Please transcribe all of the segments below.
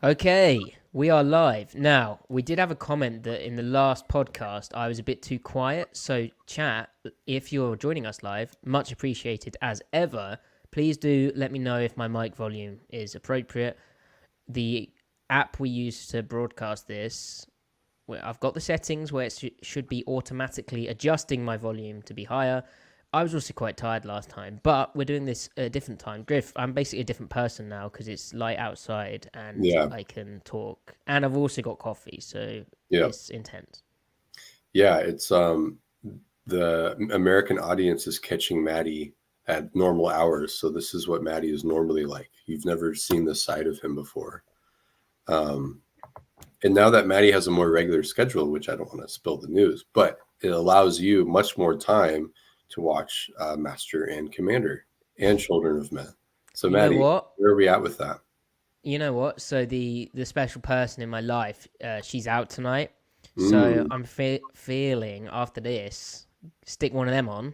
Okay, we are live. Now, we did have a comment that in the last podcast I was a bit too quiet. So, chat, if you're joining us live, much appreciated as ever. Please do let me know if my mic volume is appropriate. The app we use to broadcast this, I've got the settings where it should be automatically adjusting my volume to be higher. I was also quite tired last time, but we're doing this at a different time. Griff, I'm basically a different person now because it's light outside and Yeah, I can talk. And I've also got coffee, so yeah, it's intense. yeah. It's the American audience is catching Matty at normal hours, so this is what Matty is normally like. You've never seen this side of him before. Um, and now that Matty has a more regular schedule, which I don't want to spill the news, but it allows you much more time to watch Master and Commander and Children of Men. So, You know Matty, what? where are we at with that? So the special person in my life, she's out tonight. So Mm, I'm feeling after this, stick one of them on.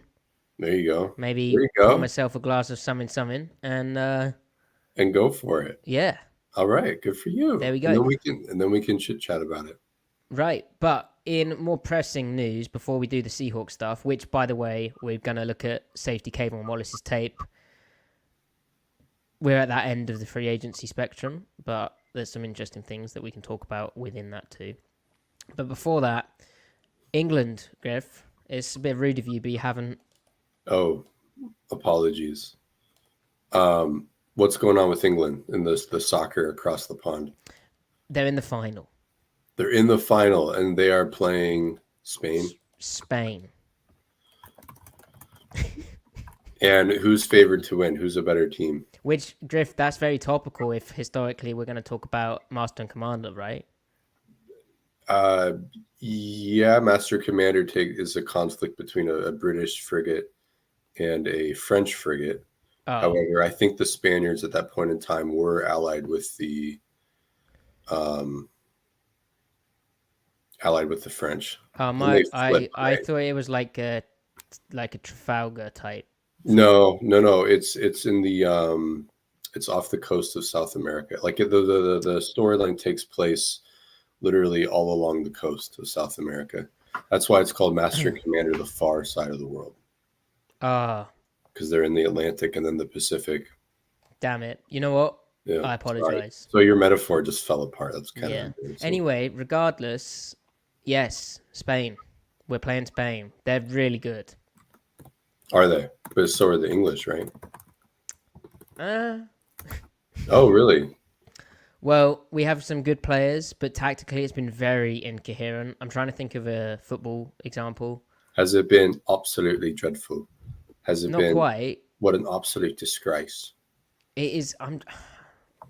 there you go. There Maybe you pour go. myself a glass of something, and And go for it. yeah, All right, good for there you. we And go. then we can chit chat about it. Right, but in more pressing news, before we do the Seahawks stuff, which, by the way, we're going to look at safety Kavon Wallace's tape. We're at that end of the free agency spectrum, but there's some interesting things that we can talk about within that too. But before that, England, Griff, it's a bit rude of you, but you haven't. Oh, apologies. What's going on with England in the soccer across the pond? They're in the final. They're in the final and they are playing Spain. Spain. And who's favored to win? Who's a better team? Which, Griff, that's very topical if historically we're going to talk about Master and Commander, right? Uh, yeah, Master Commander is a conflict between a British frigate and a French frigate. Oh, However, I think the Spaniards at that point in time were um, allied with the French, and my, they flipped, I right? thought it was like a Trafalgar type thing. No, no, no. It's in the it's off the coast of South America. Like the storyline takes place literally all along the coast of South America. That's why it's called Master and Commander, the far side of the world, Ah, because they're in the Atlantic and then the Pacific. damn it. You know what? Yeah. I Sorry. apologize. So your metaphor just fell apart. That's kind of Yeah. embarrassing. Anyway, regardless, yes, Spain. We're playing Spain. They're really good. Are they? But so are the English, right? Uh, Oh, really? well, we have some good players, but tactically it's been very incoherent. I'm trying to think of a football example. Has it been absolutely dreadful? Has it Not been quite. what an absolute disgrace? It is. Because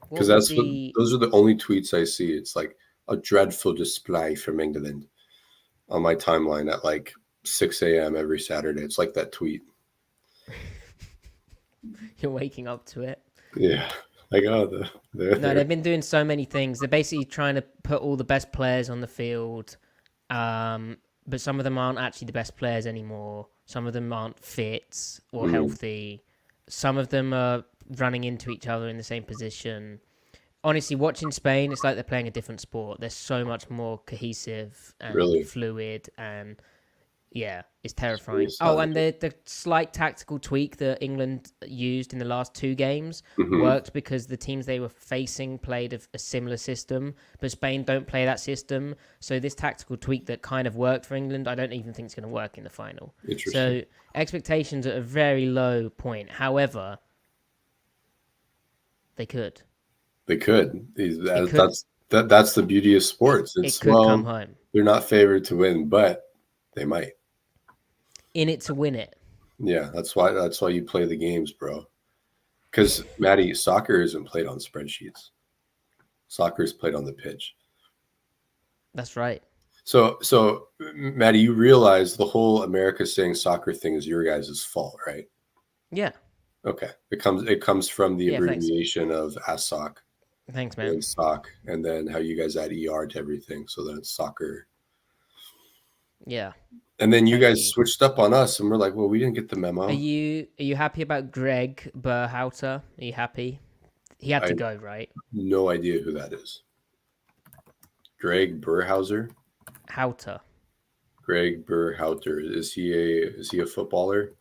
What would that's what be? those are the only tweets I see. It's like a dreadful display from England on my timeline at like 6 a.m. every Saturday. It's like that tweet. You're waking up to it. Yeah, like oh the No, they're they've been doing so many things. They're basically trying to put all the best players on the field, but some of them aren't actually the best players anymore. Some of them aren't fit or mm, healthy. Some of them are running into each other in the same position. Honestly, watching Spain, it's like they're playing a different sport. They're so much more cohesive and really fluid, and yeah, it's it's really terrifying. Oh, sad. and the slight tactical tweak that England used in the last two games Hmm. worked because the teams they were facing played a similar system, but Spain don't play that system. So this tactical tweak that kind of worked for England, I don't even think it's going to work in the final. Interesting. So expectations at a very low point. However, they could. They could. It could. That's the beauty of It, sports. it It's could come well, home they're not favored to win, but they might. in it to win it. Yeah, that's why you play the games, bro. Because Maddie, soccer isn't played on spreadsheets. Soccer is played on the pitch. That's right. So, Maddie, you realize the whole America saying soccer thing is your guys' fault, right? Yeah. Okay, it comes from the Yeah. Thanks. abbreviation of ASOC Thanks, and man. then SOC, and then how you guys add ER to everything, so then it's soccer. Yeah. And then you Thank guys you. switched up on us, and we're like, well, we didn't get the Are memo. you happy about Greg Berhalter? Are you happy? He had I to have go, right? no idea who that is. Greg Berhauser. Houter. Greg Berhauter. Is he a footballer?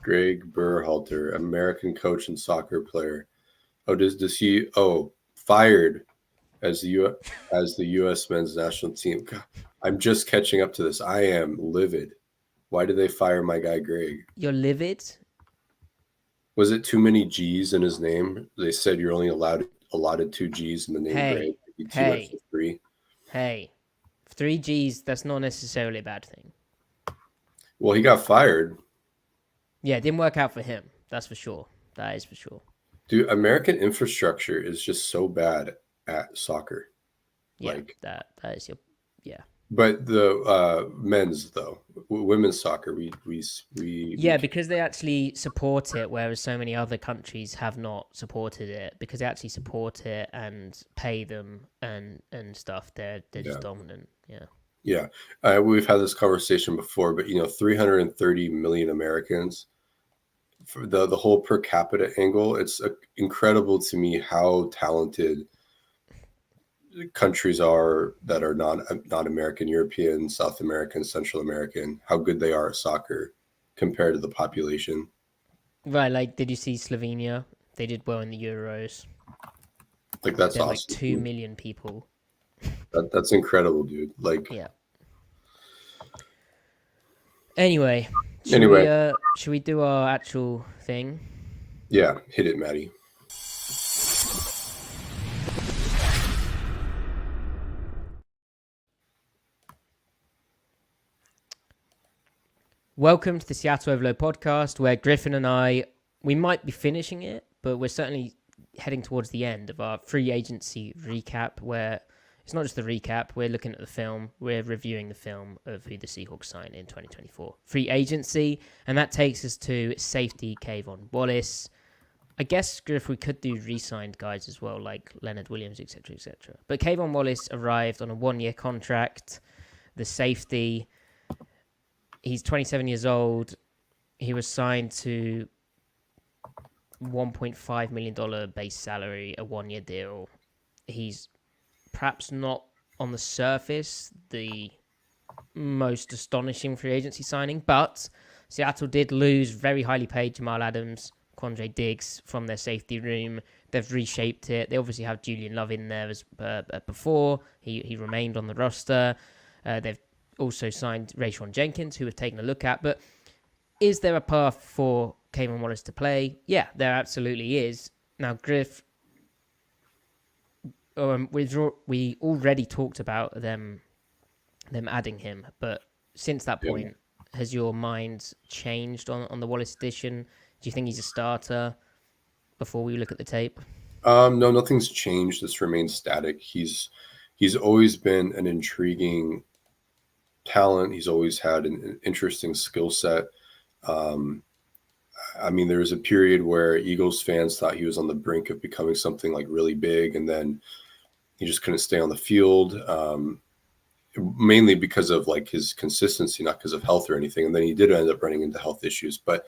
Greg Berhalter, American coach and soccer player. Oh, does he? Oh, fired as the U.S. men's national team. God, I'm just catching up to this. I am livid. Why did they fire my guy Greg? You're livid? Was it too many G's in his name? They said you're only allotted 2 G's in the name Greg. Hey, 3. Hey, 3 G's, that's not necessarily a bad thing. Well, he got fired. Yeah, it didn't work out for him. That's for sure. That is for sure. Dude, American infrastructure is just so bad at soccer. Yeah, that is your, yeah. But the men's though, women's soccer, we because they actually support it, whereas so many other countries have not supported it. Because they actually support it and pay them and stuff, they're just dominant. Yeah. We've had this conversation before, but 330 million Americans. For the whole per capita angle, it's incredible to me how talented countries are that are not American, European, South American, Central American, how good they are at soccer compared to the population. Right, like did you see Slovenia? They did well in the Euros. Like that's awesome. Like 2 million people. That's incredible, dude. Like yeah. Anyway, should we do our actual thing? Yeah, hit it, Matty. Welcome to the Seattle Overload podcast, where Griffin and I, we might be finishing it, but we're certainly heading towards the end of our free agency recap, where it's not just the recap, we're looking at the film, we're reviewing the film of who the Seahawks signed in 2024. Free agency, and that takes us to safety Kavon Wallace. I guess, Griff, we could do re-signed guys as well, like Leonard Williams, etc., etc. But Kavon Wallace arrived on a 1-year contract, the safety. He's 27 years old. He was signed to $1.5 million base salary, a 1-year deal. He's perhaps not on the surface the most astonishing free agency signing, but Seattle did lose very highly paid Jamal Adams, Quandre Diggs from their safety room. They've reshaped it. They obviously have Julian Love in there as before. He remained on the roster. They've also signed Rayshon Jenkins, who we've taken a look at. But is there a path for Kavon Wallace to play? Yeah, there absolutely is. Now, Griff, we already talked about them adding him, but since that point, has your mind changed on the Wallace edition? Do you think he's a starter before we look at the tape? No, nothing's changed. This remains static. He's always been an intriguing talent. He's always had an interesting skill set. I mean, there was a period where Eagles fans thought he was on the brink of becoming something like really big, and then he just couldn't stay on the field, mainly because of like his consistency, not because of health or anything. And then he did end up running into health issues. But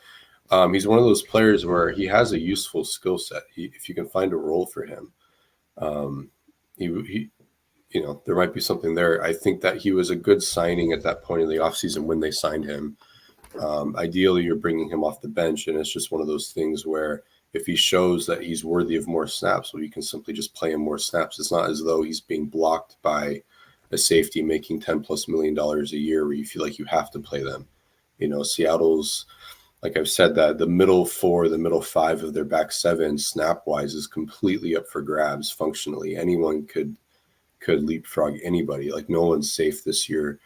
he's one of those players where he has a useful skill set. If you can find a role for him, he there might be something there. I think that he was a good signing at that point in the offseason when they signed him. Ideally, you're bringing him off the bench, and it's just one of those things where if he shows that he's worthy of more snaps, well, you can simply just play him more snaps. It's not as though he's being blocked by a safety making $10+ million a year where you feel like you have to play them. Seattle's, like I've said, that the middle 4, the middle 5 of their back 7 snap-wise is completely up for grabs functionally. Anyone could leapfrog anybody. Like no one's safe this year,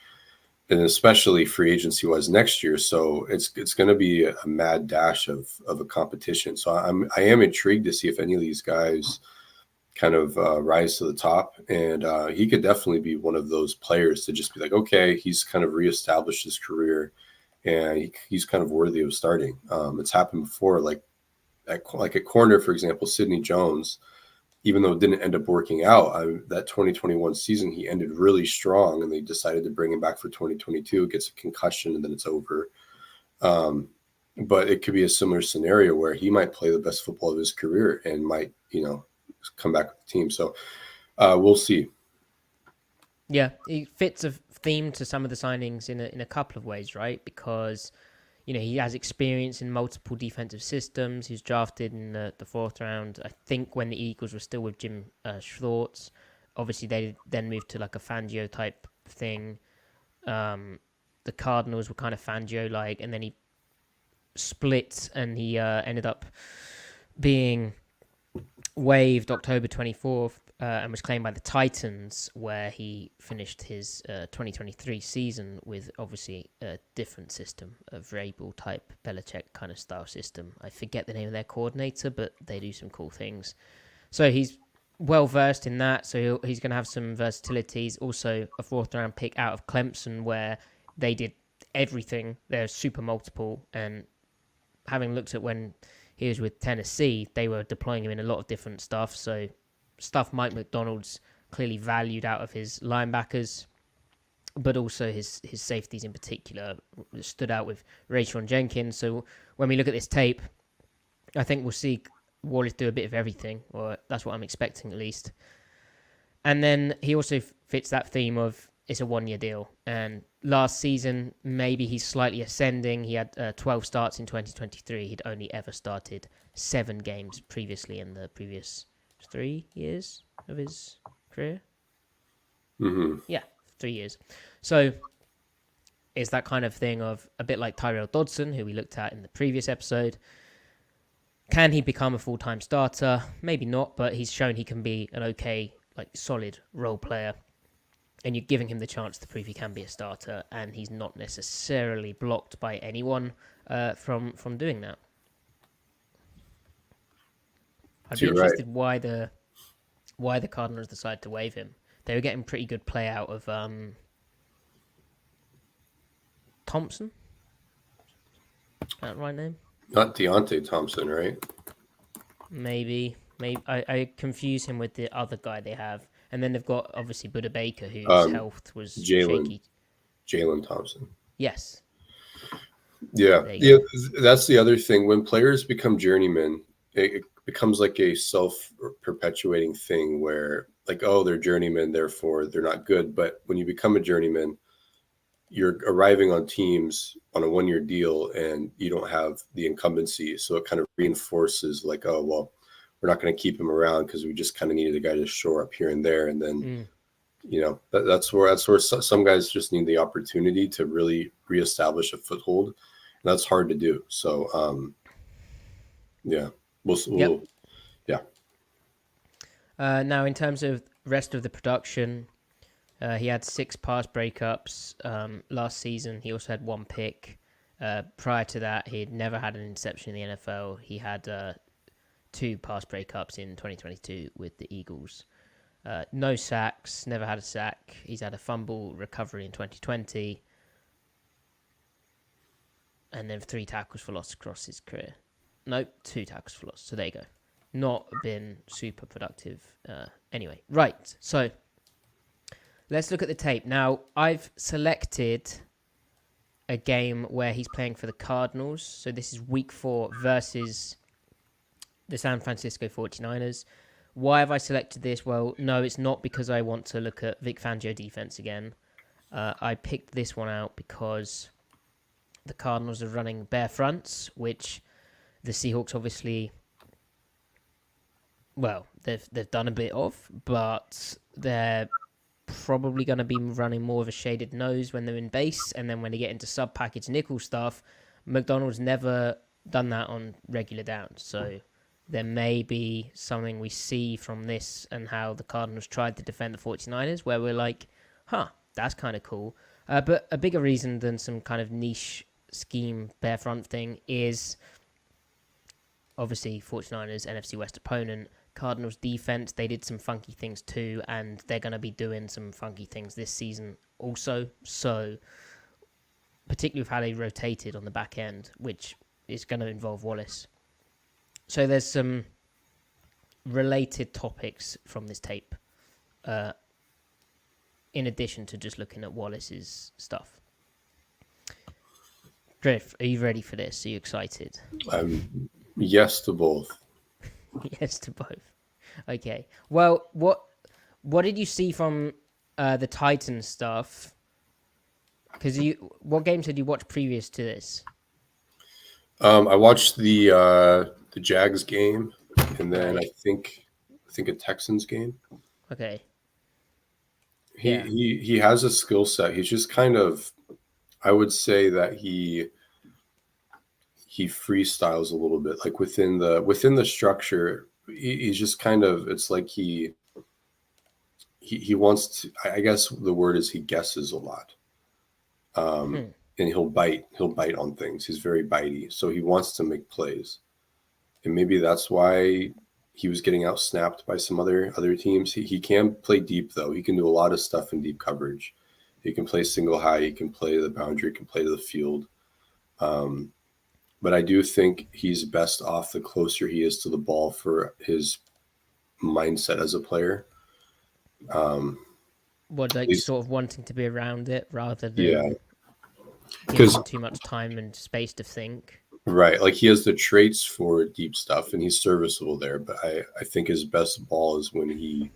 and especially free agency wise next year. So it's going to be a mad dash of a competition. So I am intrigued to see if any of these guys kind of rise to the top, and he could definitely be one of those players to just be like, okay, he's kind of reestablished his career, and he's kind of worthy of starting. It's happened before, like at corner, for example, Sidney Jones. Even though it didn't end up working out, that 2021 season, he ended really strong, and they decided to bring him back for 2022. Gets a concussion, and then it's over. But it could be a similar scenario where he might play the best football of his career and might, come back with the team. So We'll see. Yeah, he fits a theme to some of the signings in a couple of ways, right? Because he has experience in multiple defensive systems. He was drafted in the fourth round, I think, when the Eagles were still with Jim Schwartz. Obviously, they then moved to like a Fangio type thing. The Cardinals were kind of Fangio-like, and then he split and he ended up being waived October 24th and was claimed by the Titans, where he finished his 2023 season with obviously a different system, a Vrabel type Belichick kind of style system. I forget the name of their coordinator, but they do some cool things. So he's well versed in that, so he's going to have some versatility. He's also a fourth round pick out of Clemson, where they did everything. They're super multiple, and having looked at when he was with Tennessee, they were deploying him in a lot of different stuff. So stuff Mike Macdonald's clearly valued out of his linebackers, but also his safeties in particular stood out with Rayshon Jenkins. So when we look at this tape, I think we'll see Wallace do a bit of everything, or that's what I'm expecting at least. And then he also fits that theme of it's a one-year deal. And last season, maybe he's slightly ascending. He had 12 starts in 2023. He'd only ever started 7 games previously in the previous 3 years of his career. Mm-hmm. Yeah, 3 years. So it's that kind of thing of a bit like Tyrell Dodson, who we looked at in the previous episode. Can he become a full-time starter? Maybe not, but he's shown he can be an okay, solid role player. And you're giving him the chance to prove he can be a starter, and he's not necessarily blocked by anyone from doing that. I'd be interested why the Cardinals decided to waive him. They were getting pretty good play out of Thompson. Is that the right name? Not Deontay Thompson, right? Maybe. I confuse him with the other guy they have. And then they've got, obviously, Buda Baker, whose health was shaky. Jalen Thompson. Yes. Yeah. That's the other thing. When players become journeymen, it becomes like a self-perpetuating thing where, they're journeymen, therefore they're not good. But when you become a journeyman, you're arriving on teams on a one-year deal and you don't have the incumbency. So it kind of reinforces we're not going to keep him around because we just kind of needed a guy to shore up here and there. And then, that's where some guys just need the opportunity to really reestablish a foothold. And that's hard to do. So, we'll. Now, in terms of rest of the production, he had 6 pass breakups last season. He also had 1 pick. Prior to that, he had never had an interception in the NFL. He had 2 pass breakups in 2022 with the Eagles. No sacks, never had a sack. He's had a fumble recovery in 2020. And then 3 tackles for loss across his career. Nope, 2 tackles for loss. So there you go. Not been super productive. Anyway, right. So let's look at the tape. Now, I've selected a game where he's playing for the Cardinals. So this is week 4 versus the San Francisco 49ers. Why have I selected this? Well, no, it's not because I want to look at Vic Fangio defense again. I picked this one out because the Cardinals are running bare fronts, which the Seahawks obviously, they've done a bit of, but they're probably going to be running more of a shaded nose when they're in base, and then when they get into sub-package nickel stuff, McDonald's never done that on regular downs, so there may be something we see from this and how the Cardinals tried to defend the 49ers where we're like, that's kind of cool. But a bigger reason than some kind of niche scheme bare front thing is obviously 49ers NFC West opponent. Cardinals defense, they did some funky things too, and they're going to be doing some funky things this season also. So particularly with how they rotated on the back end, which is going to involve Wallace. So there's some related topics from this tape, in addition to just looking at Wallace's stuff. Griff, are you ready for this? Are you excited? Yes to both. Yes to both. Okay. Well, What did you see from the Titans stuff? Because what games had you watched previous to this? I watched the Jags game, and then Right. I think a Texans game. Okay. He Yeah. he has a skill set. He's just kind of, I would say that he freestyles a little bit, like within the structure. He's just kind of, it's like he wants to. I guess the word is he guesses a lot, Hmm. and he'll bite on things. He's very bitey, so he wants to make plays, and maybe that's why he was getting out snapped by some other teams. He can play deep though. He can do a lot of stuff in deep coverage. He can play single high. He can play the boundary. He can play to the field. Um, but I do think he's best off the closer he is to the ball for his mindset as a player. What, At like least, sort of wanting to be around it rather yeah, than giving because him too much time and space to think? right, like he has the traits for deep stuff, and he's serviceable there. But I think his best ball is when he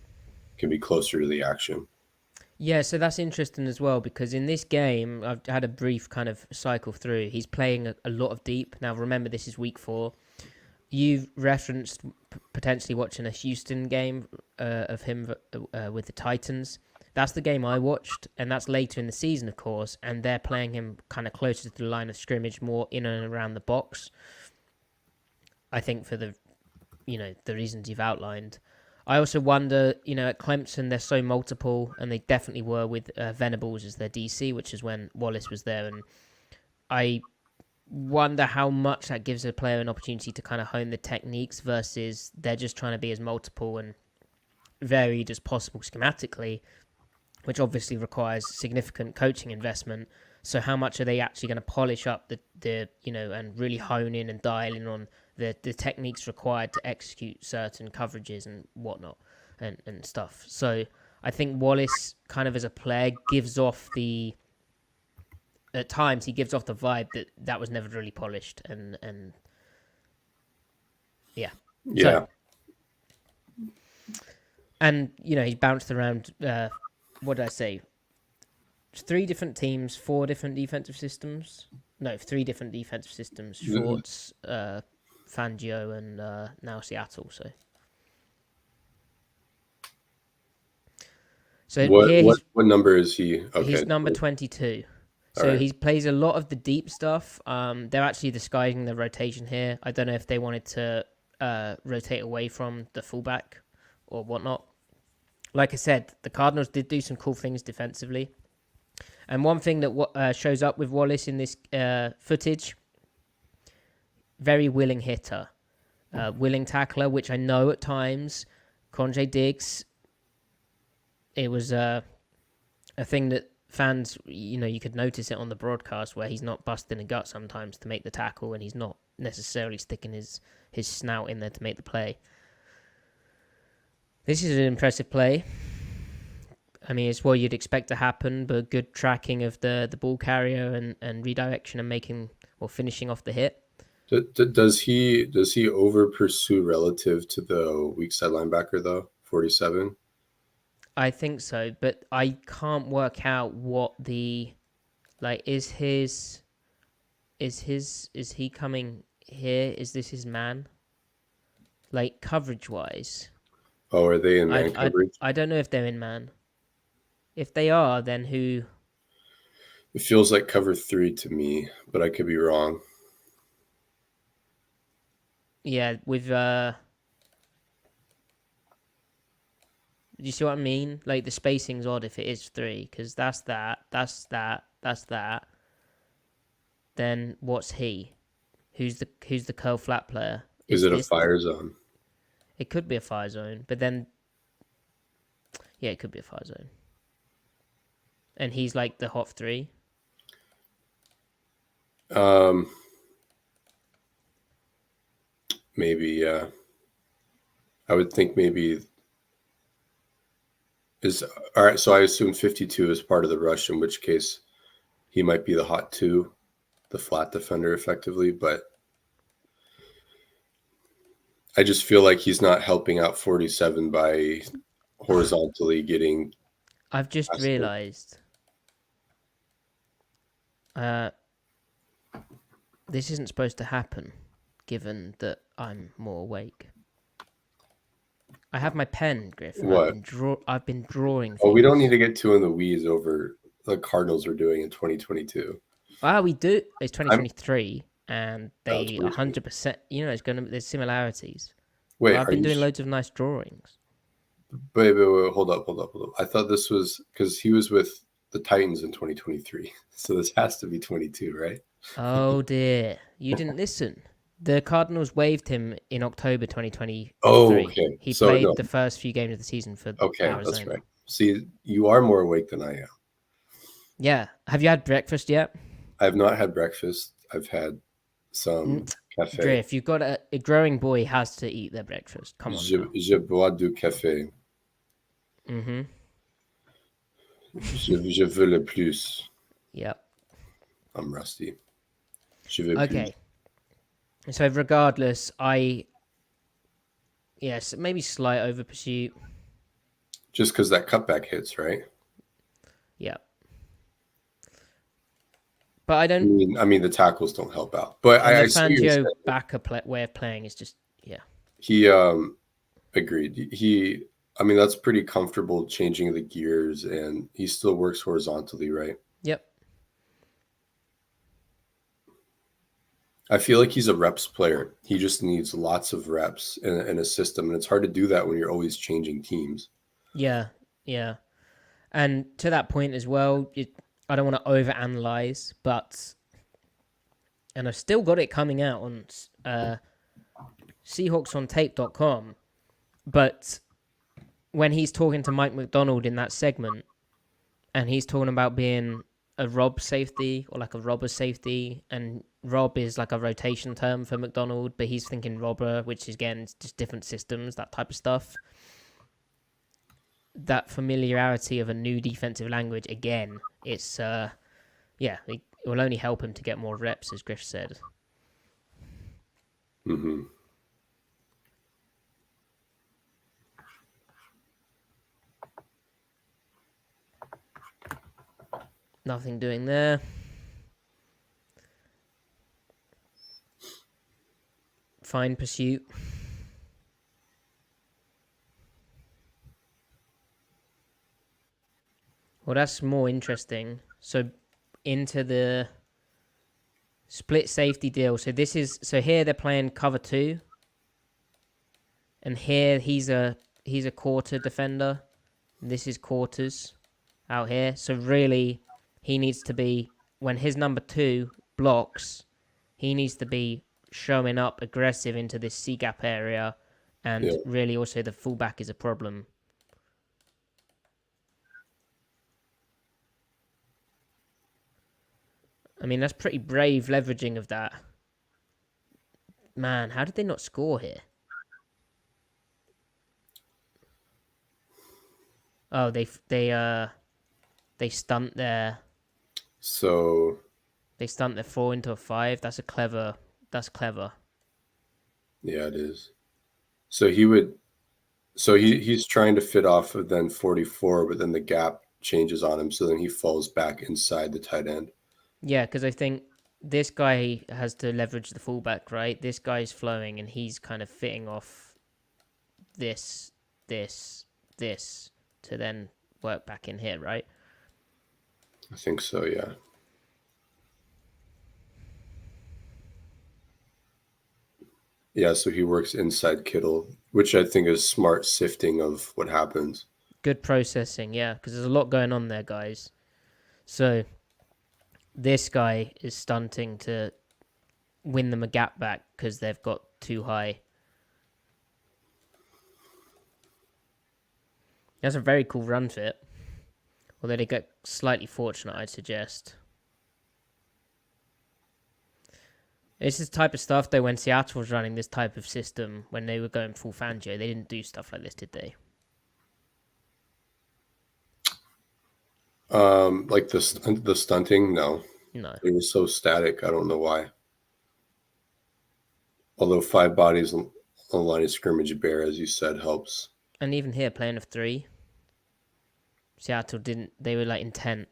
can be closer to the action. Yeah, so that's interesting as well because in this game, I've had a brief kind of cycle through. He's playing a lot of deep. Now, remember, this is week 4. You've referenced potentially watching a Houston game of him with the Titans. That's the game I watched, and that's later in the season, of course, and they're playing him kind of closer to the line of scrimmage, more in and around the box. I think for the reasons you've outlined. I also wonder, at Clemson, they're so multiple, and they definitely were with Venables as their DC, which is when Wallace was there. And I wonder how much that gives a player an opportunity to kind of hone the techniques versus they're just trying to be as multiple and varied as possible schematically, which obviously requires significant coaching investment. So how much are they actually going to polish up the and really hone in and dial in on the techniques required to execute certain coverages and whatnot and stuff. So I think Wallace kind of as a player gives off at times he gives off the vibe that was never really polished and yeah. So Yeah, and he's bounced around what did I say? 3 different teams, 4 different defensive systems. No, 3 different defensive systems. Schwartz, Fangio, and now Seattle. So what here what number is he? he's Okay, number 22. all So right. he plays a lot of the deep stuff. They're actually disguising the rotation here. I don't know if they wanted to rotate away from the fullback or whatnot. Like I said, the Cardinals did do some cool things defensively. And one thing that shows up with Wallace in this footage, very willing hitter, willing tackler, which I know at times, Conjay Diggs, it was a thing that fans, you could notice it on the broadcast where he's not busting a gut sometimes to make the tackle and he's not necessarily sticking his snout in there to make the play. This is an impressive play. I mean, it's what you'd expect to happen, but good tracking of the ball carrier and redirection and finishing off the hit. Does he over pursue relative to the weak side linebacker though? 47. I think so, but I can't work out what is he coming here? Is this his man? Like coverage wise, Oh, are they in man coverage? I don't know if they're in man. If they are, then who? It feels like cover 3 to me, but I could be wrong. Yeah, with do you see what I mean? Like the spacing's odd if it is 3, because that's that. Then what's he? Who's the curl flat player? Is Is it a this? fire zone? It could be a fire zone, but then yeah, it could be a fire zone. And he's like the hot 3. Maybe, yeah. I would think maybe is all right. So I assume 52 is part of the rush, in which case he might be the hot 2, the flat defender effectively, but I just feel like he's not helping out 47 by horizontally getting. I've just realized this isn't supposed to happen, given that I'm more awake. I have my pen, Griffin. What? I've been drawing. Oh, we don't need things. to get too in the weeds over the Cardinals are doing in 2022. Ah, we do. It's I'm 2023, and oh, they 2020. 100%. You know, there's similarities. But Wait, I've are been you? doing loads of nice drawings. Wait, hold up. I thought this was because he was with the Titans in 2023. So this has to be 22, right? Oh dear, you didn't listen. The Cardinals waived him in October 2023. Oh, okay. He So played no, the first few games of the season for okay, that's Arizona. right. See, you are more awake than I am. Yeah. Have you had breakfast yet? I have not had breakfast. I've had some cafe. Griff, you've got a growing boy has to eat their breakfast. Come on now. Je bois du café. Mm-hmm. Je veux le plus. Yep. I'm rusty. Je veux Okay. So regardless, yes, maybe slight over pursuit. Just because that cutback hits, right? Yeah. But I don't. I mean, the tackles don't help out. But And the I see what you're saying. Fangio backer way of playing is just He agreed. I mean, that's pretty comfortable changing the gears, and he still works horizontally, right? Yep. I feel like he's a reps player. He just needs lots of reps in a system, and it's hard to do that when you're always changing teams. Yeah. Yeah. And to that point as well, I don't want to overanalyze, but and I've still got it coming out on SeahawksOnTape.com, but when he's talking to Mike Macdonald in that segment, and he's talking about being a rob safety or like a robber safety, and rob is like a rotation term for Macdonald, but he's thinking robber, which is again just different systems, that type of stuff. That familiarity of a new defensive language, again, it's it will only help him to get more reps, as Griff said. Mm-hmm. Nothing doing there. Fine pursuit. Well, that's more interesting. So into the split safety deal. So here they're playing cover 2. And here he's a quarter defender. This is quarters out here. So really he needs to be, when his number 2 blocks, he needs to be showing up aggressive into this C gap area, and really also the fullback is a problem. I mean, that's pretty brave leveraging of that. Man, how did they not score here? Oh, they stunt their. So they stunt their 4 into a 5. That's clever. Yeah, it is. So he's trying to fit off of then 44, but then the gap changes on him, so then he falls back inside the tight end. Yeah, because I think this guy has to leverage the fullback, right? This guy's flowing, and he's kind of fitting off this to then work back in here, right? I think so, yeah. Yeah, so he works inside Kittle, which I think is smart sifting of what happens. Good processing, yeah, because there's a lot going on there, guys. So this guy is stunting to win them a gap back because they've got too high. That's a very cool run fit. Although they get slightly fortunate, I'd suggest. It's this type of stuff, though, when Seattle was running this type of system, when they were going full Fangio, they didn't do stuff like this, did they? Like the stunting, no. No. It was so static, I don't know why. Although 5 bodies on the line of scrimmage bear, as you said, helps. And even here, playing of 3. Seattle didn't. They were like intent.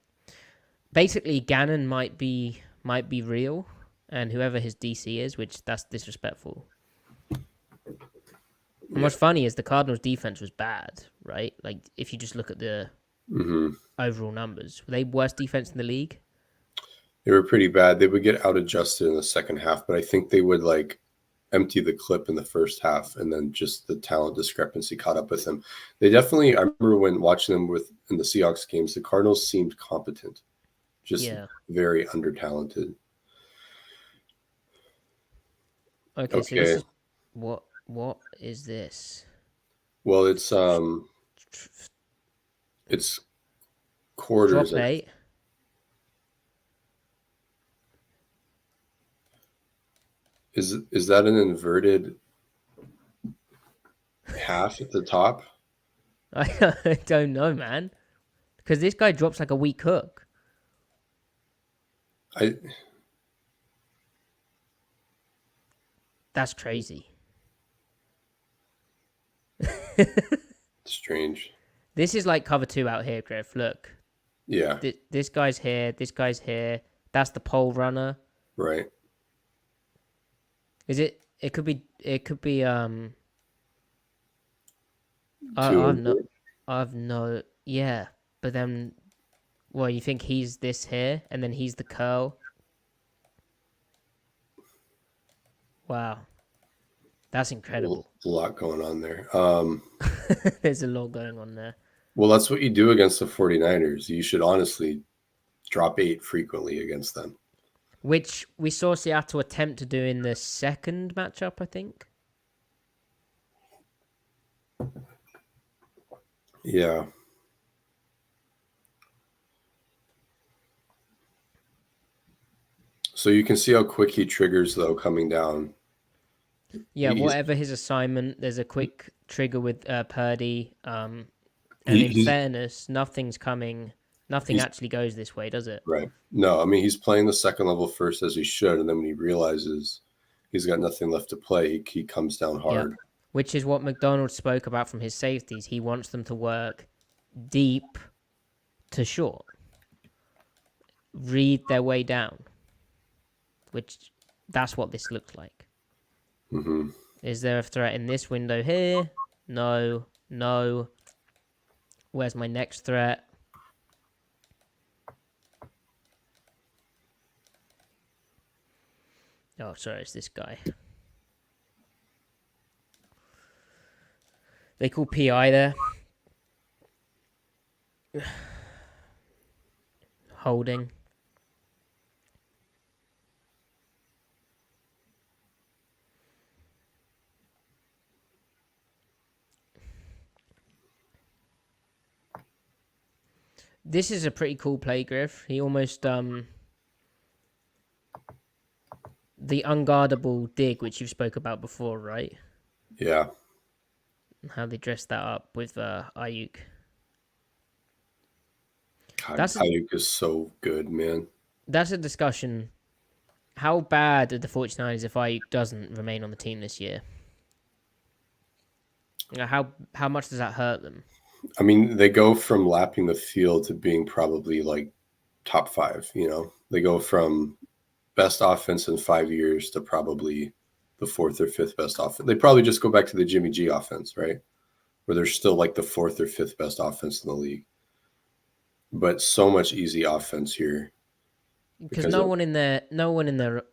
Basically, Gannon might be real, and whoever his DC is, which that's disrespectful. And what's funny is the Cardinals' defense was bad, right? Like if you just look at the overall numbers, were they worst defense in the league? They were pretty bad. They would get out adjusted in the second half, but I think they would like empty the clip in the first half, and then just the talent discrepancy caught up with them. They definitely. I remember when watching them in the Seahawks games, the Cardinals seemed competent, just very under talented. Okay, so this is what is this? Well, it's quarters. Drop 8. Is that an inverted half at the top? I don't know, man. Because this guy drops like a weak hook. That's crazy. Strange. This is like cover 2 out here, Griff. Look. Yeah. This guy's here. This guy's here. That's the pole runner. Right. Is it? It could be. I've no. Yeah, but then, well, you think he's this here, and then he's the curl. Wow, that's incredible. A lot going on there. There's a lot going on there. Well, that's what you do against the 49ers. You should honestly drop 8 frequently against them. Which we saw Seattle attempt to do in the second matchup, I think. Yeah. So you can see how quick he triggers, though, coming down. Yeah, whatever his assignment, there's a quick trigger with Purdy. And in fairness, nothing's coming. Nothing actually goes this way, does it? Right. No, I mean, he's playing the second level first as he should. And then when he realizes he's got nothing left to play, he comes down hard. Yeah. Which is what Macdonald spoke about from his safeties. He wants them to work deep to short. Read their way down. Which, that's what this looks like. Mm-hmm. Is there a threat in this window here? No. Where's my next threat? Oh, sorry, it's this guy. They call PI there. Holding. This is a pretty cool play, Griff. He almost the unguardable dig, which you've spoke about before, right? Yeah. How they dressed that up with Ayuk. God, Ayuk is so good, man. That's a discussion. How bad are the 49ers if Ayuk doesn't remain on the team this year? How much does that hurt them? I mean, they go from lapping the field to being probably like top 5, you know? They go from best offense in 5 years to probably the 4th or 5th best offense. They probably just go back to the Jimmy G offense, right? Where they're still like the 4th or 5th best offense in the league. But so much easy offense here. Because no one in there,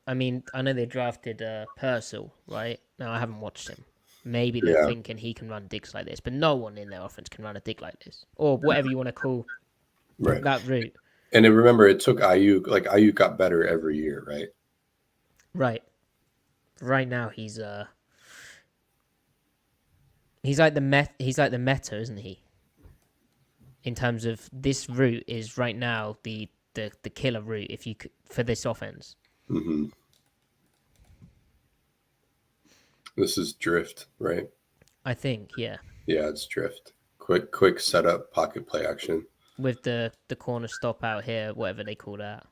I mean, I know they drafted Purcell, right? No, I haven't watched him. Maybe they're thinking he can run digs like this, but no one in their offense can run a dig like this. Or whatever you want to call that route. And remember, it took Ayuk, like Ayuk got better every year, right? Right. Right now he's like the meta, isn't he? In terms of this route is right now the killer route if you could, for this offense. Mm-hmm. This is drift, right? I think, yeah. Yeah, it's drift. Quick setup, pocket play action. With the corner stop out here, whatever they call that.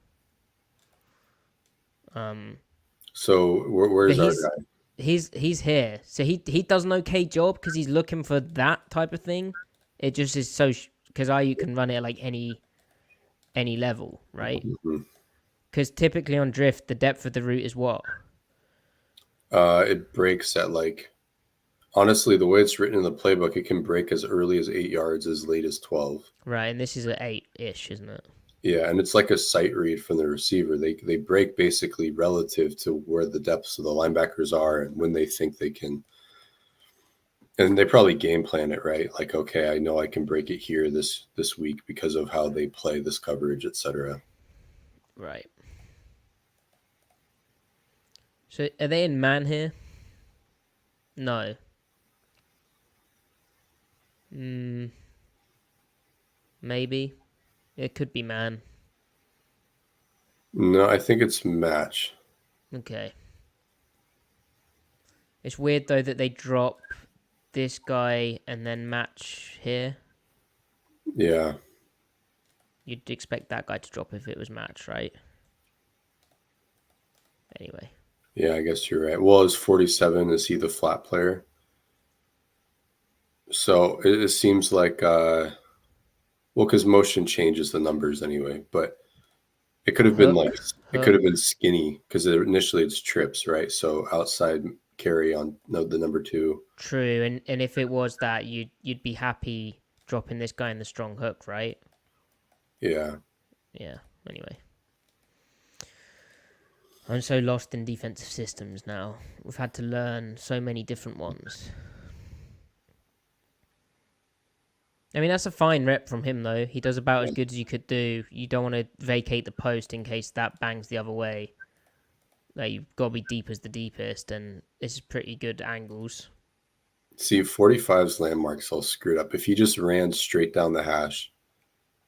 So where's our guy? He's here. So he does an okay job because he's looking for that type of thing. It just is so because IU can run it at like any level, right? Mhm. Because typically on drift, the depth of the route is what? It breaks at like, honestly, the way it's written in the playbook, it can break as early as 8 yards, as late as 12. Right, and this is at 8-ish, isn't it? Yeah, and it's like a sight read from the receiver. They break basically relative to where the depths of the linebackers are and when they think they can. And they probably game plan it, right? Like, okay, I know I can break it here this week because of how they play this coverage, etc. Right. So are they in man here? No. Maybe. It could be man. No, I think it's match. Okay. It's weird though that they drop this guy and then match here. Yeah. You'd expect that guy to drop if it was match, right? Anyway. Yeah, I guess you're right. Well, is 47, is he the flat player? So it seems like, well, because motion changes the numbers anyway, but it could have been like, it could have been skinny because initially it's trips, right? So outside carry on the number 2. True, and if it was that, you'd be happy dropping this guy in the strong hook, right? Yeah. Yeah, anyway. I'm so lost in defensive systems now. We've had to learn so many different ones. I mean, that's a fine rep from him, though. He does about as good as you could do. You don't want to vacate the post in case that bangs the other way. Like, you've got to be deep as the deepest, and this is pretty good angles. See, 45's landmark's all screwed up. If he just ran straight down the hash,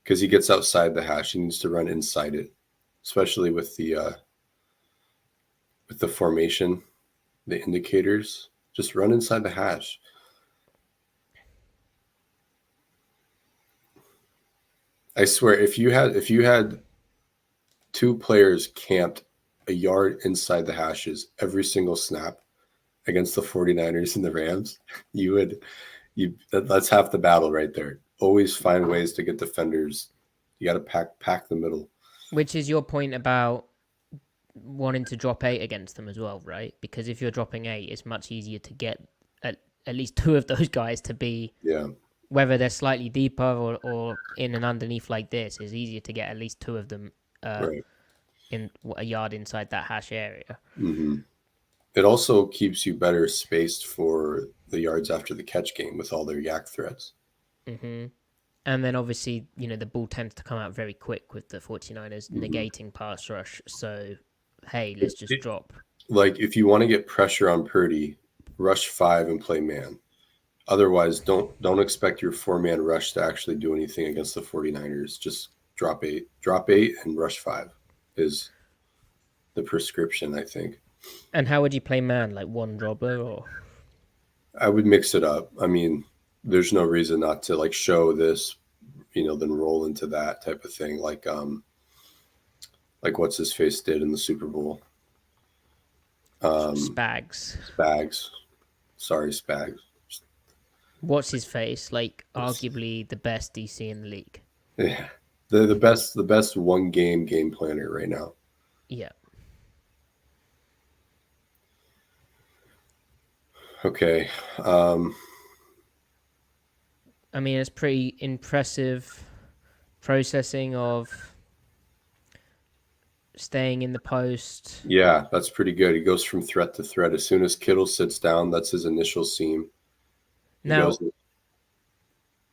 because he gets outside the hash, he needs to run inside it, especially with the formation, the indicators. Just run inside the hash. I swear, if you had 2 players camped a yard inside the hashes every single snap against the 49ers and the Rams, that's half the battle right there. Always find ways to get defenders. You got to pack the middle. Which is your point about wanting to drop 8 against them as well, right? Because if you're dropping 8, it's much easier to get at least 2 of those guys to be, whether they're slightly deeper or in and underneath like this, it's easier to get at least 2 of them in a yard inside that hash area. Mm-hmm. It also keeps you better spaced for the yards after the catch game with all their yak threats. Mm-hmm. And then obviously, the ball tends to come out very quick with the 49ers negating pass rush. So, hey, let's just drop. Like, if you want to get pressure on Purdy, rush 5 and play man. Otherwise, don't expect your 4-man rush to actually do anything against the 49ers. Just drop 8 and rush 5 is the prescription, I think. And how would you play man? Like one dropper, or? I would mix it up. I mean, there's no reason not to like show this, then roll into that type of thing. Like what's his face did in the Super Bowl. Spags. Sorry, Spags. What's his face? Like arguably the best DC in the league. Yeah, the best one game planner right now. Yeah. Okay. I mean, it's pretty impressive processing of staying in the post. Yeah, that's pretty good. He goes from threat to threat. As soon as Kittle sits down, that's his initial seam.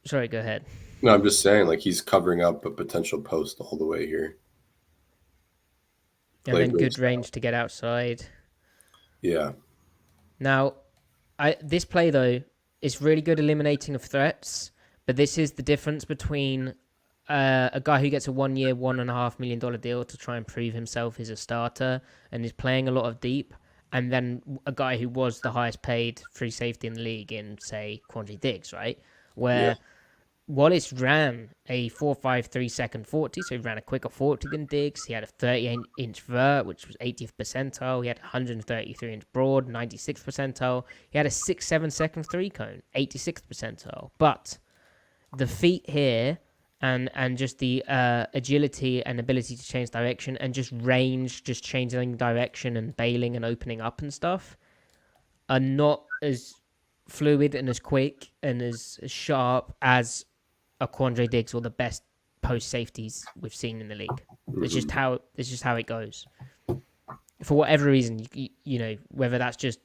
Sorry, go ahead. No, I'm just saying, like, he's covering up a potential post all the way here. And then good range to get outside. Yeah. Now, this play, though, is really good eliminating of threats, but this is the difference between a guy who gets a 1 year, $1.5 million deal to try and prove himself as a starter and is playing a lot of deep, and then a guy who was the highest paid free safety in the league in, say, Quandre Diggs, right? Where Wallace ran a 4.53 second 40, so he ran a quicker 40 than Diggs. He had a 38-inch vert, which was 80th percentile. He had 133-inch broad, 96th percentile. He had a 6.7 second 3 cone, 86th percentile. But the feet here and just the agility and ability to change direction and just range, just changing direction and bailing and opening up and stuff are not as fluid and as quick and as sharp as a Quandre Diggs or the best post safeties we've seen in the league. It's just how it goes. For whatever reason, you know, whether that's just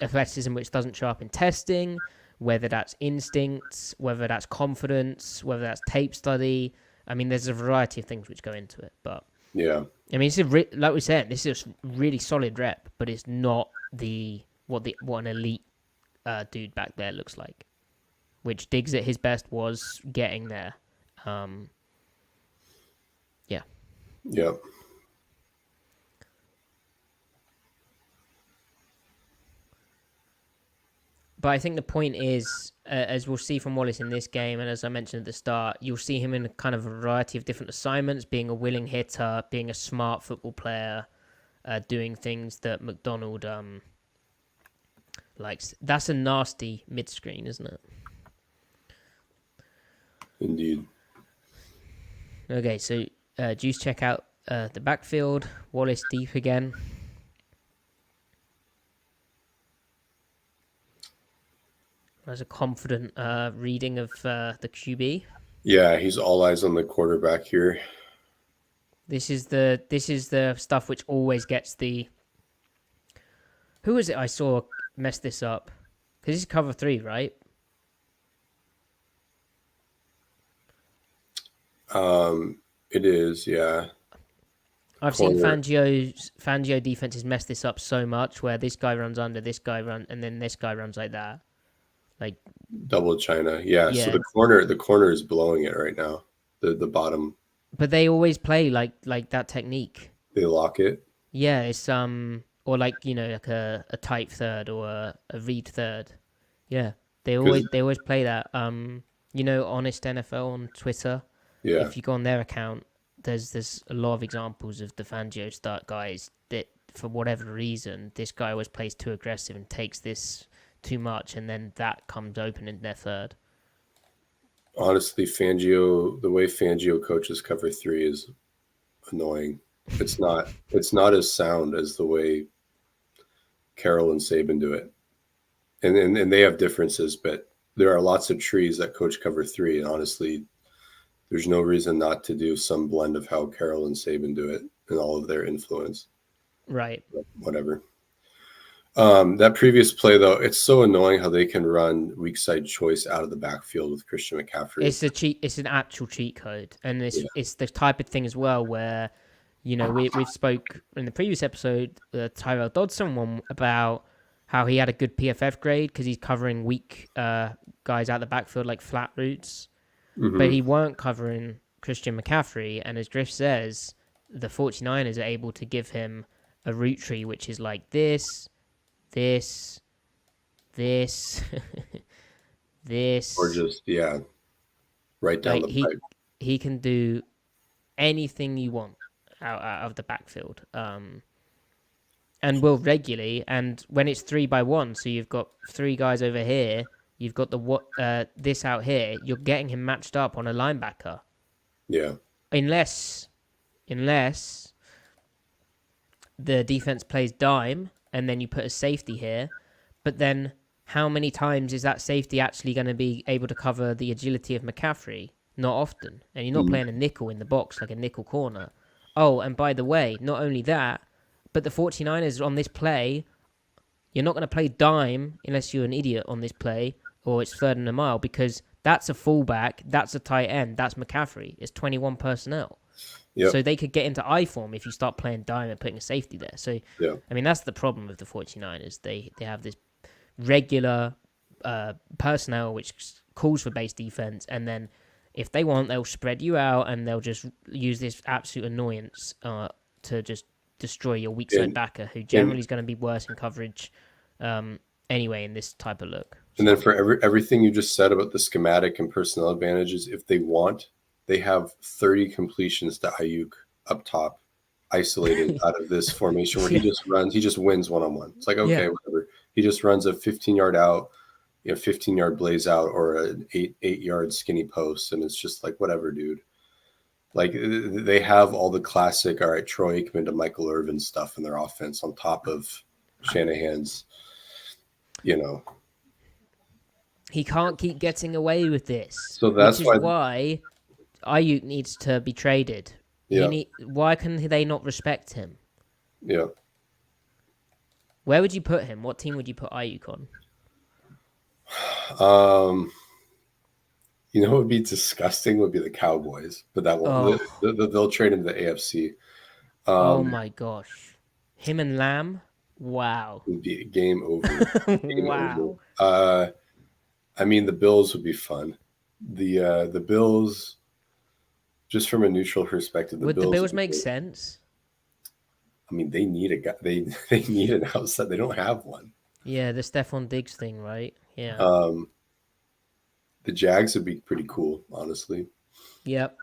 athleticism which doesn't show up in testing, whether that's instincts, whether that's confidence, whether that's tape study. I mean, there's a variety of things which go into it. But yeah, I mean, like we said, this is a really solid rep, but it's not what an elite dude back there looks like. Which Diggs at his best was getting there. Yeah. Yeah. But I think the point is, as we'll see from Wallace in this game, and as I mentioned at the start, you'll see him in a kind of a variety of different assignments, being a willing hitter, being a smart football player, doing things that Macdonald likes. That's a nasty mid-screen, isn't it? Indeed. Okay, so Juice check out the backfield. Wallace deep again. That's a confident reading of the QB. Yeah, he's all eyes on the quarterback here. This is the stuff which always gets the. Who was it I saw mess this up? Because this is cover 3, right? It is, yeah. I've seen Fangio defenses mess this up so much, where this guy runs under, this guy runs, and then this guy runs like that. Like double China, yeah. So the corner is blowing it right now. The bottom. But they always play like that technique. They lock it. Yeah, it's or like, you know, like a tight third or a read third. Yeah, they always play that. You know, Honest NFL on Twitter. Yeah. If you go on their account, there's a lot of examples of the Fangio start guys that for whatever reason this guy always plays too aggressive and takes this too much, and then that comes open in their third. Honestly, the way Fangio coaches cover 3 is annoying. It's not as sound as the way Carroll and Saban do it. And they have differences, but there are lots of trees that coach cover 3, and honestly, there's no reason not to do some blend of how Carroll and Saban do it and all of their influence. Right. But whatever. That previous play, though, it's so annoying how they can run weak side choice out of the backfield with Christian McCaffrey. It's an actual cheat code, and it's the type of thing as well where, you know, we've spoke in the previous episode, Tyrell Dodson one, about how he had a good PFF grade because he's covering weak guys out the backfield like flat routes, but he weren't covering Christian McCaffrey. And as Griff says, the 49ers are able to give him a route tree which is like this. This, or just right down the pipe. He can do anything you want out of the backfield, and will regularly. And when it's 3-by-1, so you've got 3 guys over here, you've got this out here. You're getting him matched up on a linebacker. Yeah. Unless the defense plays dime. And then you put a safety here. But then how many times is that safety actually going to be able to cover the agility of McCaffrey? Not often. And you're not playing a nickel in the box, like a nickel corner. Oh, and by the way, not only that, but the 49ers on this play, you're not going to play dime unless you're an idiot on this play, or it's 3rd and a mile, because that's a fullback, that's a tight end, that's McCaffrey. It's 21 personnel. Yep. So they could get into I form if you start playing dime and putting a safety there. So, I mean, that's the problem with the 49ers. They have this regular personnel which calls for base defense, and then if they want, they'll spread you out and they'll just use this absolute annoyance to just destroy your weak side backer, who generally is going to be worse in coverage anyway in this type of look. And then for everything you just said about the schematic and personnel advantages, if they want, they have 30 completions to Ayuk up top, isolated out of this formation where he just wins one-on-one. It's like, okay, whatever. He just runs a 15-yard out, 15-yard blaze out or an 8-yard skinny post, and it's just like, whatever, dude. Like, they have all the classic, all right, Troy Aikman to Michael Irvin stuff in their offense on top of Shanahan's, He can't keep getting away with this. So that's which is why Ayuk needs to be traded. Yeah. Why can they not respect him? Yeah. Where would you put him? What team would you put Ayuk on? What would be disgusting would be the Cowboys, but that won't. They'll trade him to the AFC. Oh my gosh, him and Lamb. Wow. It would be game over. Wow. Over. I mean, the Bills would be fun. The Bills, just from a neutral perspective, would the Bills make sense? I mean, they need a guy. They need an outside. They don't have one. Yeah, the Stephon Diggs thing, right? Yeah. The Jags would be pretty cool, honestly. Yep.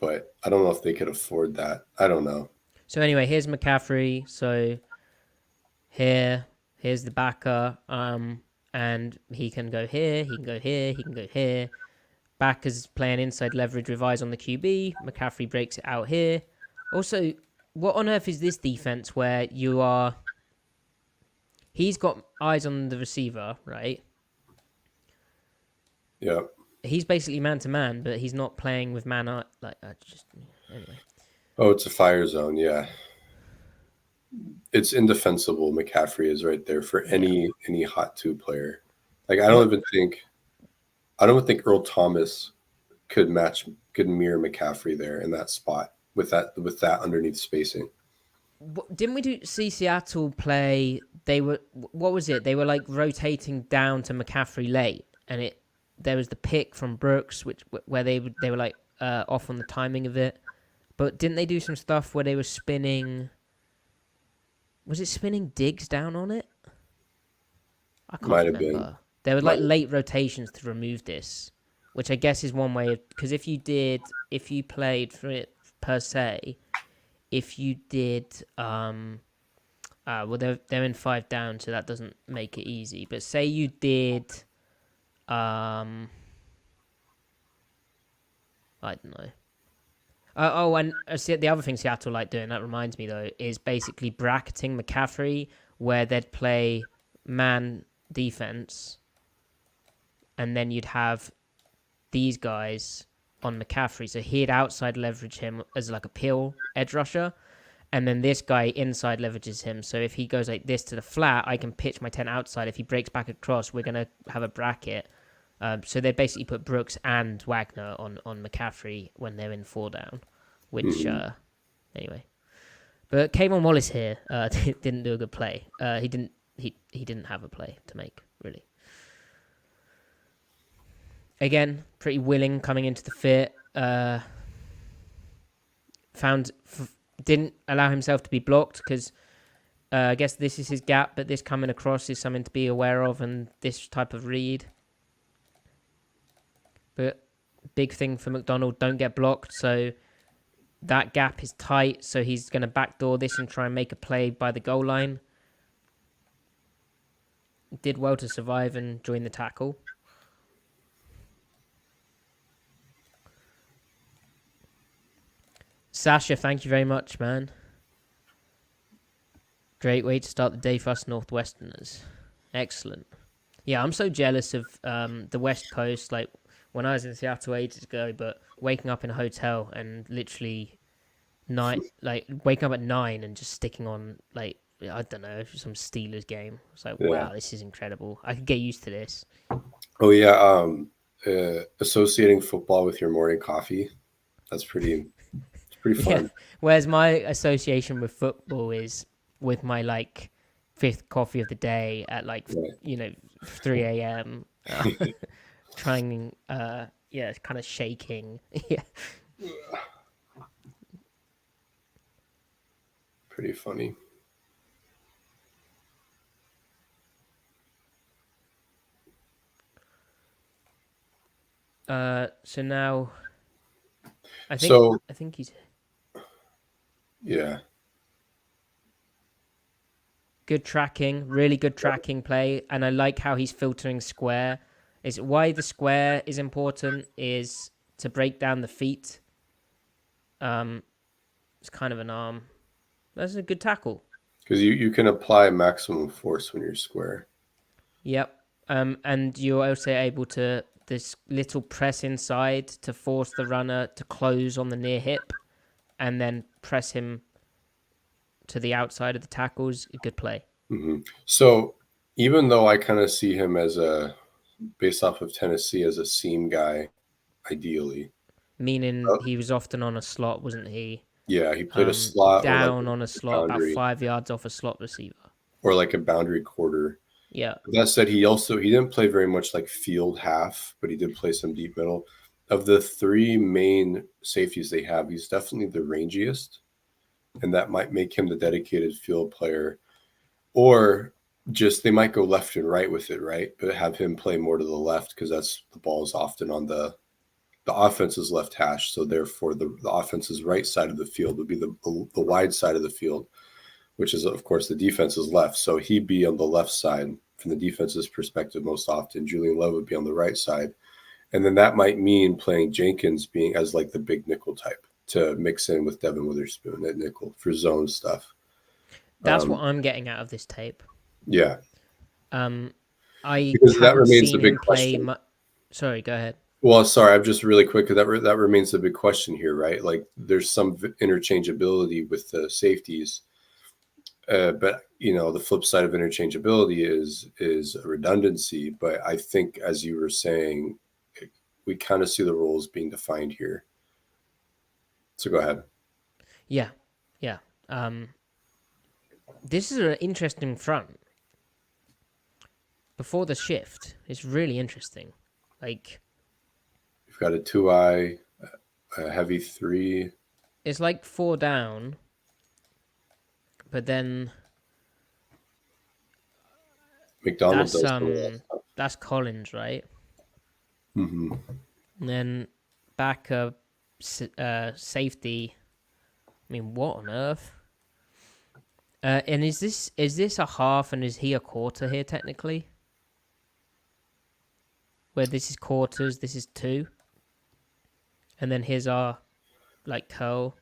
But I don't know if they could afford that. I don't know. So anyway, here's McCaffrey. So here's the backer. And he can go here, he can go here, he can go here. Backer's playing inside leverage with eyes on the QB. McCaffrey breaks it out here. Also, what on earth is this defense where he's got eyes on the receiver, right? Yeah. He's basically man-to-man, but he's not playing with man-eye. Anyway. Oh, it's a fire zone, yeah. It's indefensible. McCaffrey is right there for any hot two player. Like, I don't even think Earl Thomas could mirror McCaffrey there in that spot with that underneath spacing. Didn't we see Seattle play? What was it? They were like rotating down to McCaffrey late, and there was the pick from Brooks, where they were like off on the timing of it. But didn't they do some stuff where they were spinning? Was it spinning Diggs down on it? I can't remember. Been. There were like late rotations to remove this, which I guess is one way. Because if you played for it per se, if you did, well, they're in 5 down, so that doesn't make it easy. But say you did, I don't know. And the other thing Seattle like doing, that reminds me though, is basically bracketing McCaffrey, where they'd play man defense, and then you'd have these guys on McCaffrey. So he'd outside leverage him as like a peel edge rusher, and then this guy inside leverages him. So if he goes like this to the flat, I can pitch my 10 outside. If he breaks back across, we're going to have a bracket. So they basically put Brooks and Wagner on McCaffrey when they're in 4 down, which, anyway. But Kavon Wallace here didn't do a good play. He didn't have a play to make, really. Again, pretty willing coming into the fit. Didn't allow himself to be blocked because I guess this is his gap, but this coming across is something to be aware of, and this type of read. But big thing for Macdonald, don't get blocked. So that gap is tight. So he's going to backdoor this and try and make a play by the goal line. Did well to survive and join the tackle. Sasha, thank you very much, man. Great way to start the day for us Northwesterners. Excellent. Yeah, I'm so jealous of the West Coast, like when I was in Seattle ages ago, but waking up in a hotel and literally waking up at 9 and just sticking on, like, I don't know, some Steelers game. It's like, wow, this is incredible. I could get used to this. Oh, yeah. Associating football with your morning coffee, that's pretty fun. Yeah. Whereas my association with football is with my, like, 5th coffee of the day at, like, 3 a.m. Trying, kind of shaking. Yeah. Pretty funny. So now, I think he's. Yeah. Good tracking, really good tracking play, and I like how he's filtering square. Is why the square is important is to break down the feet. It's kind of an arm. That's a good tackle. Because you can apply maximum force when you're square. Yep. And you're also able to this little press inside to force the runner to close on the near hip, and then press him to the outside of the tackles. A good play. Mm-hmm. So even though I kind of see him as based off of Tennessee, as a seam guy, ideally. Meaning he was often on a slot, wasn't he? Yeah, he played a slot down or like on a slot, boundary, about 5 yards off a slot receiver. or like a boundary quarter. Yeah. That said, he didn't play very much like field half, but he did play some deep middle. Of the three main safeties they have, he's definitely the rangiest, and that might make him the dedicated field player. Or just they might go left and right with it, right? But have him play more to the left because that's the ball is often on the offense's left hash. So therefore, the offense's right side of the field would be the wide side of the field, which is, of course, the defense's left. So he'd be on the left side from the defense's perspective most often. Julian Love would be on the right side. And then that might mean playing Jenkins being as like the big nickel type to mix in with Devin Witherspoon at nickel for zone stuff. That's what I'm getting out of this tape. Yeah. I because that haven't remains seen the big him play question. Sorry, go ahead. Well, sorry, I'm just really quick. That remains the big question here, right? Like there's some interchangeability with the safeties. But the flip side of interchangeability is a redundancy. But I think, as you were saying, we kind of see the roles being defined here. So go ahead. Yeah. This is an interesting front. Before the shift, it's really interesting. Like you've got a 2-eye, a heavy 3. It's like 4 down, but then Macdonald does that's Collins, right? Mm-hmm. And then back safety. I mean, what on earth? And is this a half and is he a quarter here technically? Where this is quarters, this is 2, and then here's our like curl.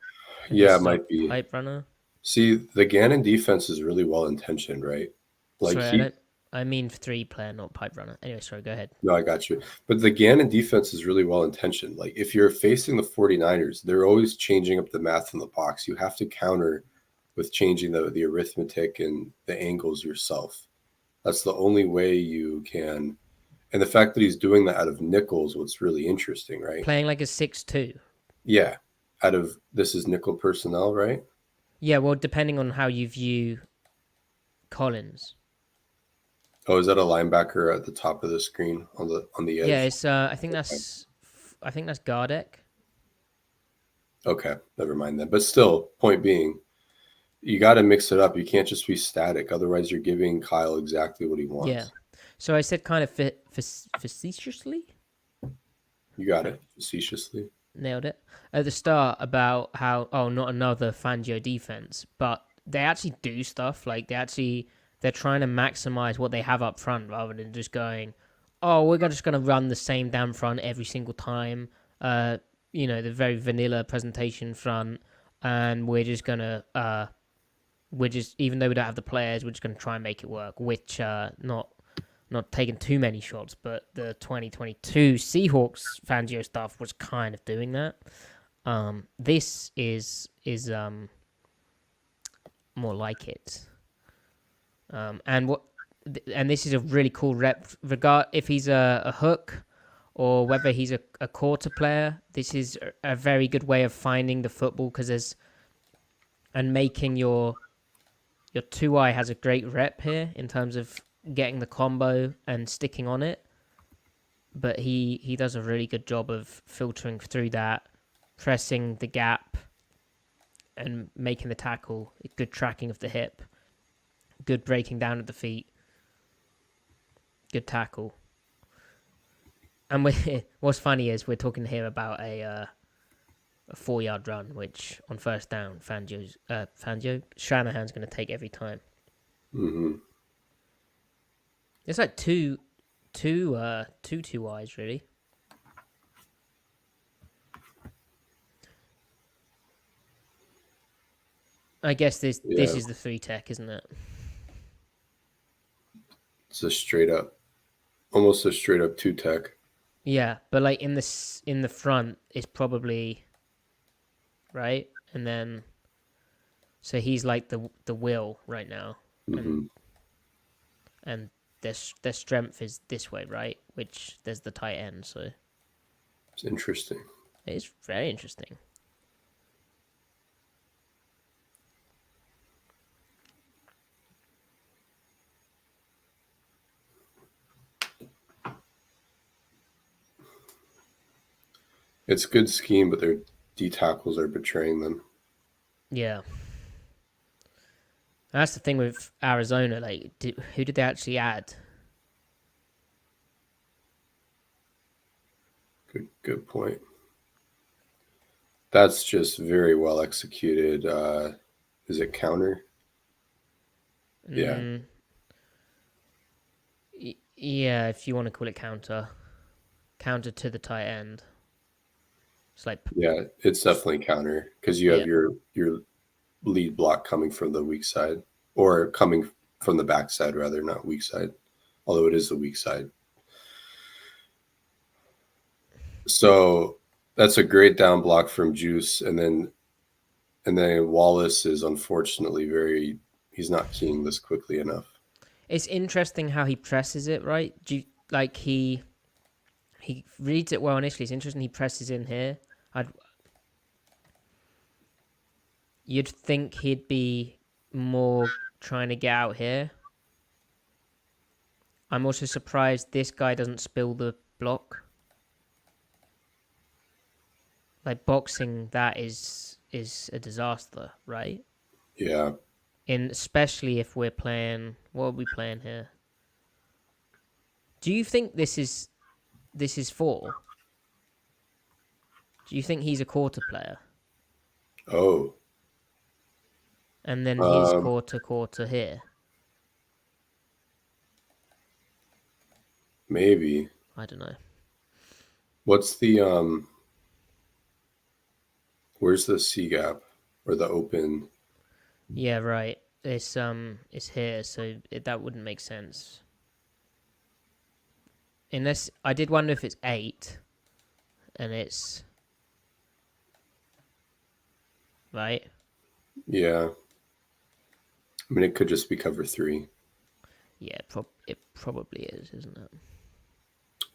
Yeah, it might be pipe runner. See, the Gannon defense is really well intentioned, right? Like sorry, I mean 3 player, not pipe runner. Anyway, sorry, go ahead. No, I got you. But the Gannon defense is really well intentioned. Like if you're facing the 49ers, they're always changing up the math in the box. You have to counter with changing the arithmetic and the angles yourself. That's the only way you can. And the fact that he's doing that out of nickel is what's really interesting, right? Playing like a 6-2. Yeah. This is nickel personnel, right? Yeah, well, depending on how you view Collins. Oh, is that a linebacker at the top of the screen on the edge? Yeah, it's I think that's Gardek. Okay, never mind then. But still, point being, you got to mix it up. You can't just be static. Otherwise, you're giving Kyle exactly what he wants. Yeah. So I said kind of facetiously. You got it. Facetiously. Nailed it. At the start about how, not another Fangio defense, but they actually do stuff. Like they're trying to maximize what they have up front rather than just going, we're just going to run the same damn front every single time. The very vanilla presentation front. And we're just going to, even though we don't have the players, we're just going to try and make it work, which, not taking too many shots, but the 2022 Seahawks Fangio stuff was kind of doing that. This is more like it. And this is a really cool rep. Regard if he's a hook or whether he's a quarter player, this is a very good way of finding the football and making your 2-eye has a great rep here in terms of getting the combo and sticking on it. But he does a really good job of filtering through that, pressing the gap and making the tackle, good tracking of the hip, good breaking down of the feet, good tackle. And what's funny is we're talking here about a 4-yard run, which on first down, Shanahan's going to take every time. Mm-hmm. It's like two eyes really. I guess this Yeah, is the 3 tech, isn't it? it's almost a straight up 2 tech. Yeah, but like in the front it's probably right, and then so he's like the will right now, Mm-hmm. and their strength is this way, right? Which there's the tight end, so It's interesting. it's very interesting. It's good scheme, but their D tackles are betraying them. Yeah, that's the thing with Arizona. Like, who did they actually add? Good point. That's just very well executed. Is it counter? Yeah. Mm, yeah, if you want to call it counter to the tight end. It's like Yeah, it's definitely counter because you have yeah, your lead block coming from the weak side or coming from the back side rather, not weak side. Although it is the weak side. So that's a great down block from Juice, and then Wallace is unfortunately he's not keying this quickly enough. it's interesting how he presses it. Right? Like he reads it well initially. It's interesting he presses in here. You'd think he'd be more trying to get out here. I'm also surprised this guy doesn't spill the block. Like boxing, that is a disaster, right? Yeah. Especially if we're playing. What are we playing here? Do you think this is 4? Do you think he's a quarter player? Oh. And then he's quarter here? Maybe. I don't know. What's the where's the C gap or the open? Yeah, right. It's here, so that wouldn't make sense. Unless I did wonder if it's 8, and it's right. Yeah. I mean, it could just be cover 3. Yeah, it probably is, isn't it?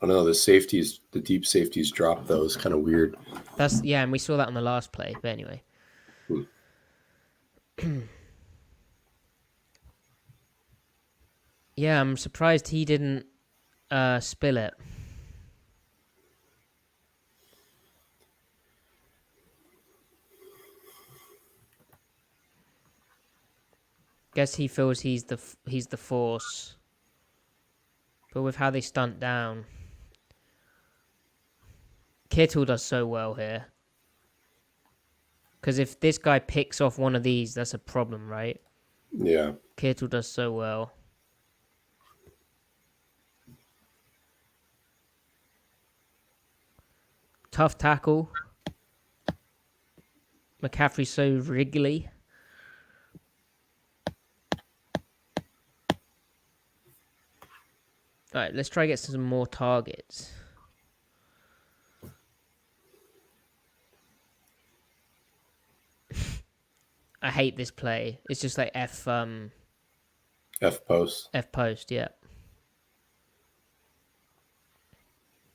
I don't know. The deep safeties drop though. It's kind of weird. That's yeah, and we saw that on the last play. But anyway, yeah, I'm surprised he didn't spill it. Guess he feels he's the force, but with how they stunt down, Kittle does so well here. Because if this guy picks off one of these, that's a problem, right? Yeah. Kittle does so well. Tough tackle. McCaffrey's so wriggly. All right, let's try to get some more targets. I hate this play. It's just like F post. F post, yeah.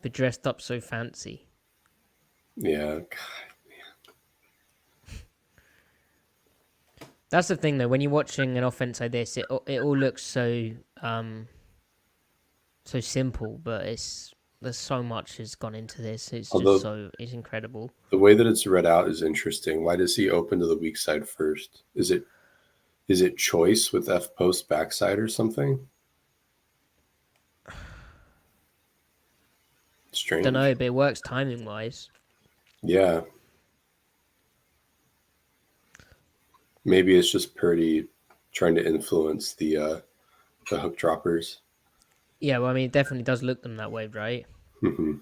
But dressed up so fancy. Yeah. That's the thing though, when you're watching an offense like this, it all looks so so simple, but there's so much has gone into this. It's it's incredible. The way that it's read out is interesting. Why does he open to the weak side first? Is it choice with F post backside or something? Strange. Don't know, but it works timing wise. Yeah. Maybe it's just Purdy trying to influence the hook droppers. Yeah, well, I mean, it definitely does look them that way, right? Hmm.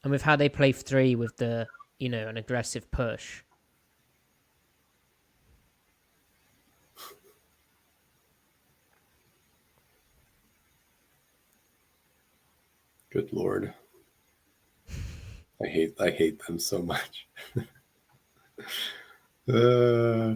And with how they play 3 with the, an aggressive push. Good Lord. I hate them so much. uh,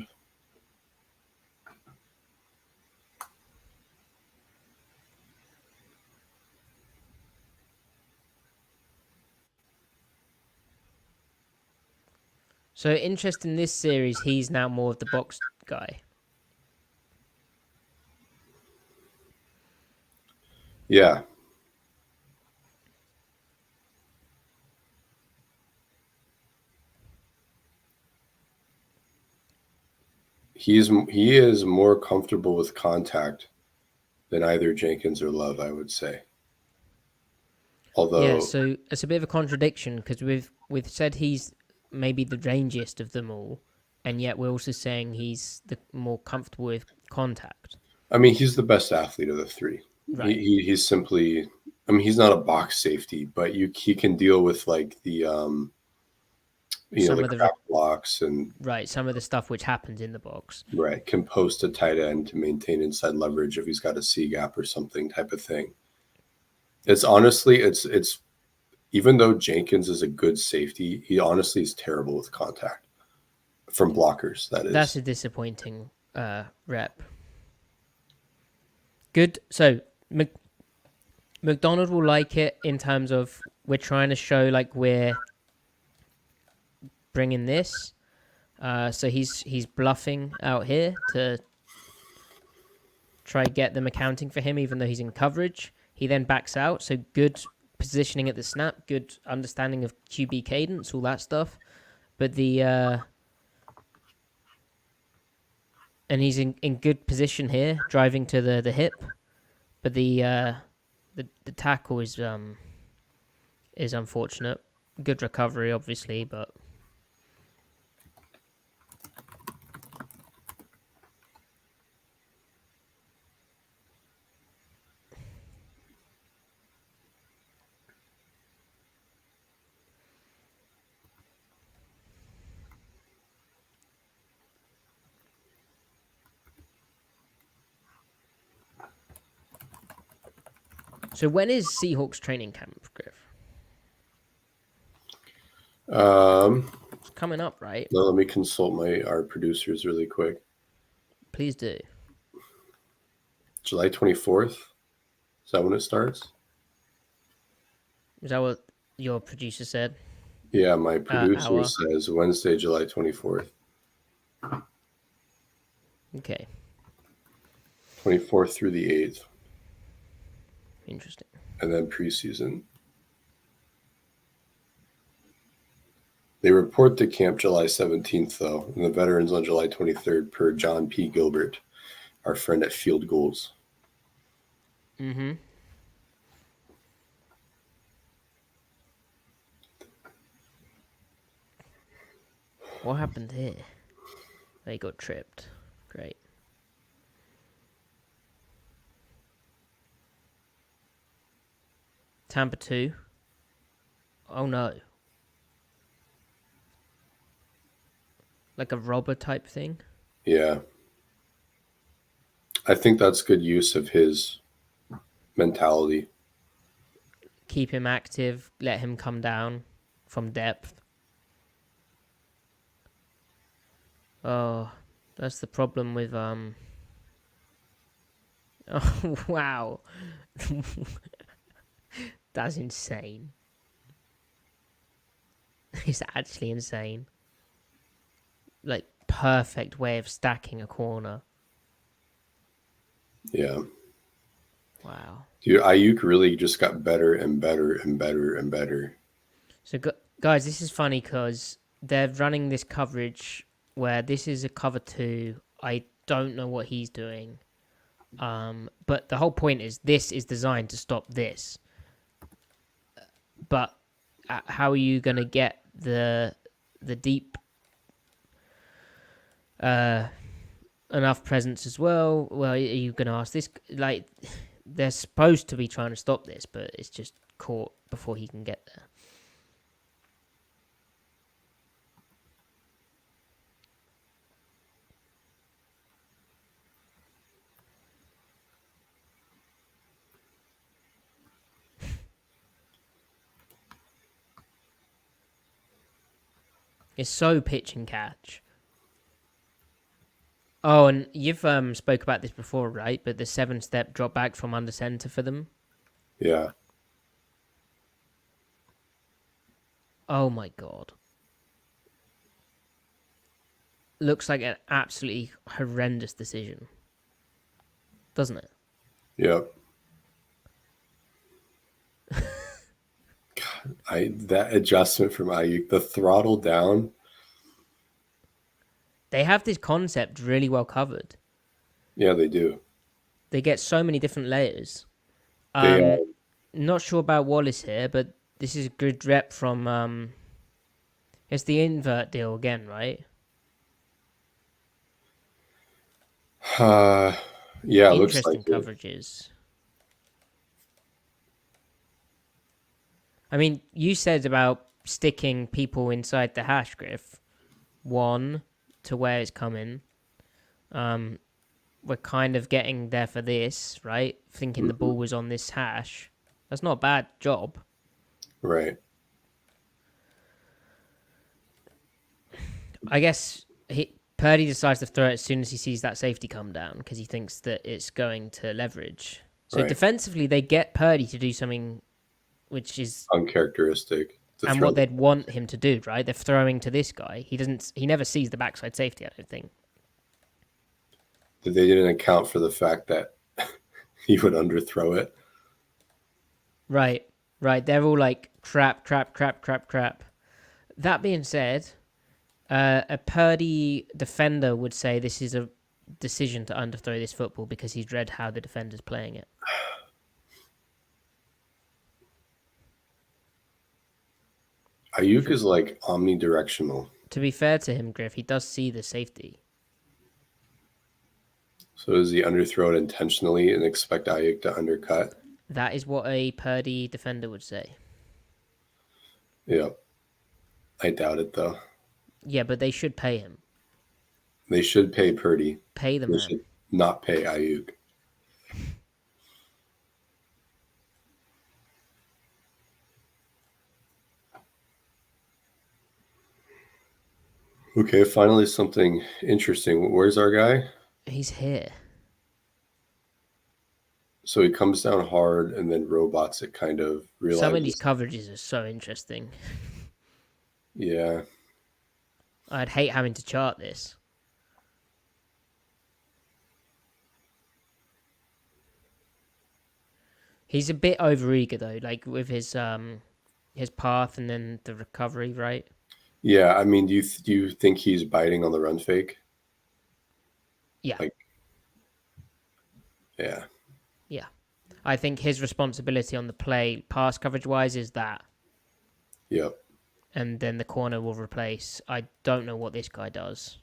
So, interest in this series, he's now more of the box guy. yeah. He is more comfortable with contact than either Jenkins or Love, I would say. Although, Yeah, so it's a bit of a contradiction because we've said he's maybe the rangiest of them all, and yet we're also saying he's the more comfortable with contact. I mean, he's the best athlete of the three. Right. He's simply, I mean, he's not a box safety, but he can deal with like the Some the of the crap blocks and some of the stuff which happens in the box. right, can post a tight end to maintain inside leverage if he's got a C gap or something type of thing. It's honestly, it's even though Jenkins is a good safety, he honestly is terrible with contact from blockers. That's a disappointing rep. Good. So McDonald will like it in terms of we're trying to show like we're bringing this. So he's bluffing out here to try get them accounting for him, even though he's in coverage. He then backs out. So good positioning at the snap, good understanding of QB cadence, all that stuff. But and he's in good position here, driving to the hip. But the tackle is unfortunate. Good recovery, obviously, but so when is Seahawks training camp, Griff? It's coming up, right? Let me consult our producers really quick. Please do. July 24th. Is that when it starts? Is that what your producer said? Yeah, my producer says Wednesday, July 24th. Okay. 24th through the 8th. Interesting. And then preseason. They report to camp July 17th, though, and the veterans on July 23rd, per John P. Gilbert, our friend at Field Goals. Mm-hmm. What happened here? They got tripped. Great. Tampa 2. Oh no. Like a robber type thing? Yeah. I think that's good use of his mentality. Keep him active, let him come down from depth. Oh, that's the problem with Oh wow. That's insane. It's actually insane. Like perfect way of stacking a corner. Yeah. Wow. Dude, Ayuk really just got better and better and better and better. So guys, this is funny because they're running this coverage where this is a cover 2. I don't know what he's doing. But the whole point is this is designed to stop this. But how are you going to get the deep enough presence as well. Well, are you going to ask this? Like, they're supposed to be trying to stop this, but it's just caught before he can get there. It's so pitch and catch. Oh, and you've spoke about this before, right? But the 7-step drop back from under center for them. Yeah. Oh my god. Looks like an absolutely horrendous decision. Doesn't it? Yep. God, that adjustment from Ayuk, the throttle down. They have this concept really well covered. Yeah, they do. They get so many different layers. They Not sure about Wallace here, but this is a good rep from it's the invert deal again, right? yeah, it looks Interesting like it. coverages. I mean, you said about sticking people inside the hash, Griff. 1 to where it's coming. We're kind of getting there for this, right? Thinking the ball was on this hash. That's not a bad job. Right. I guess Purdy decides to throw it as soon as he sees that safety come down because he thinks that it's going to leverage. So Right. defensively, they get Purdy to do something which is Uncharacteristic. and what they'd want him to do, right? They're throwing to this guy. He never sees the backside safety, I don't think. They didn't account for the fact that he would underthrow it. Right. They're all like crap. That being said, a Purdy defender would say this is a decision to underthrow this football because he's read how the defender's playing it. Ayuk is like omnidirectional. To be fair to him, Griff, he does see the safety. So does he underthrow it intentionally and expect Ayuk to undercut? That is what a Purdy defender would say. Yeah. I doubt it, though. Yeah, but they should pay him. They should pay Purdy. Pay the They man. should not pay Ayuk. Okay, finally something interesting. Where's our guy? He's here. So he comes down hard and then robots it, kind of realizes. Some of these coverages are so interesting. Yeah. I'd hate having to chart this. He's a bit overeager though, like with his path and then the recovery, right? Yeah, I mean, do you think he's biting on the run fake? Yeah. Like, yeah. Yeah. I think his responsibility on the play, pass coverage wise, is that. Yep. And then the corner will replace. I don't know what this guy does.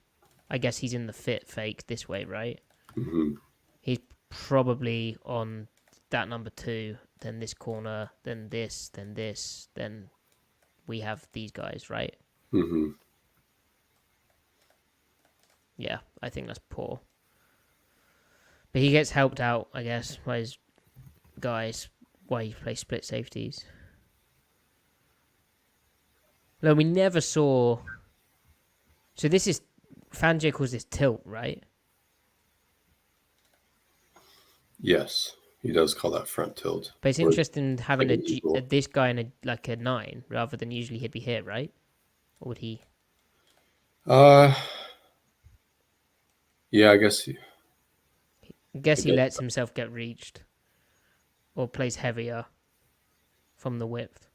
I guess he's in the fit fake this way, right? Mm-hmm. He's probably on that number 2, then this corner, then this, then we have these guys, right? Mm-hmm. Yeah, I think that's poor. But he gets helped out, I guess, by his guys while you play split safeties. No, we never saw. So this is Fangio calls this tilt, right? Yes, he does call that front tilt. But it's interesting having like an eagle. this guy in a 9 rather than usually he'd be here, right? Or would he? Yeah, I guess. I guess he lets himself get reached, or plays heavier from the width.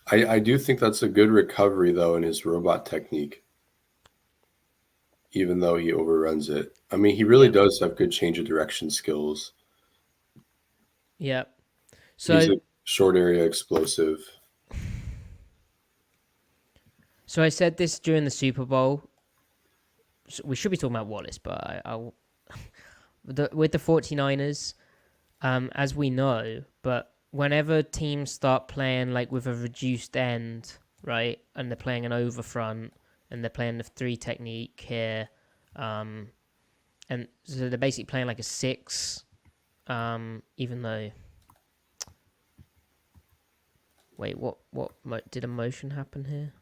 I do think that's a good recovery though in his robot technique. Even though he overruns it. I mean, he really does have good change of direction skills. Yeah. So he's a short area explosive. So I said this during the Super Bowl. we should be talking about Wallace, but I'll with the 49ers, as we know, but whenever teams start playing like with a reduced end, right, and they're playing an over front and they're playing the 3 technique here, and so they're basically playing like a 6, even though. Wait, what did a motion happen here?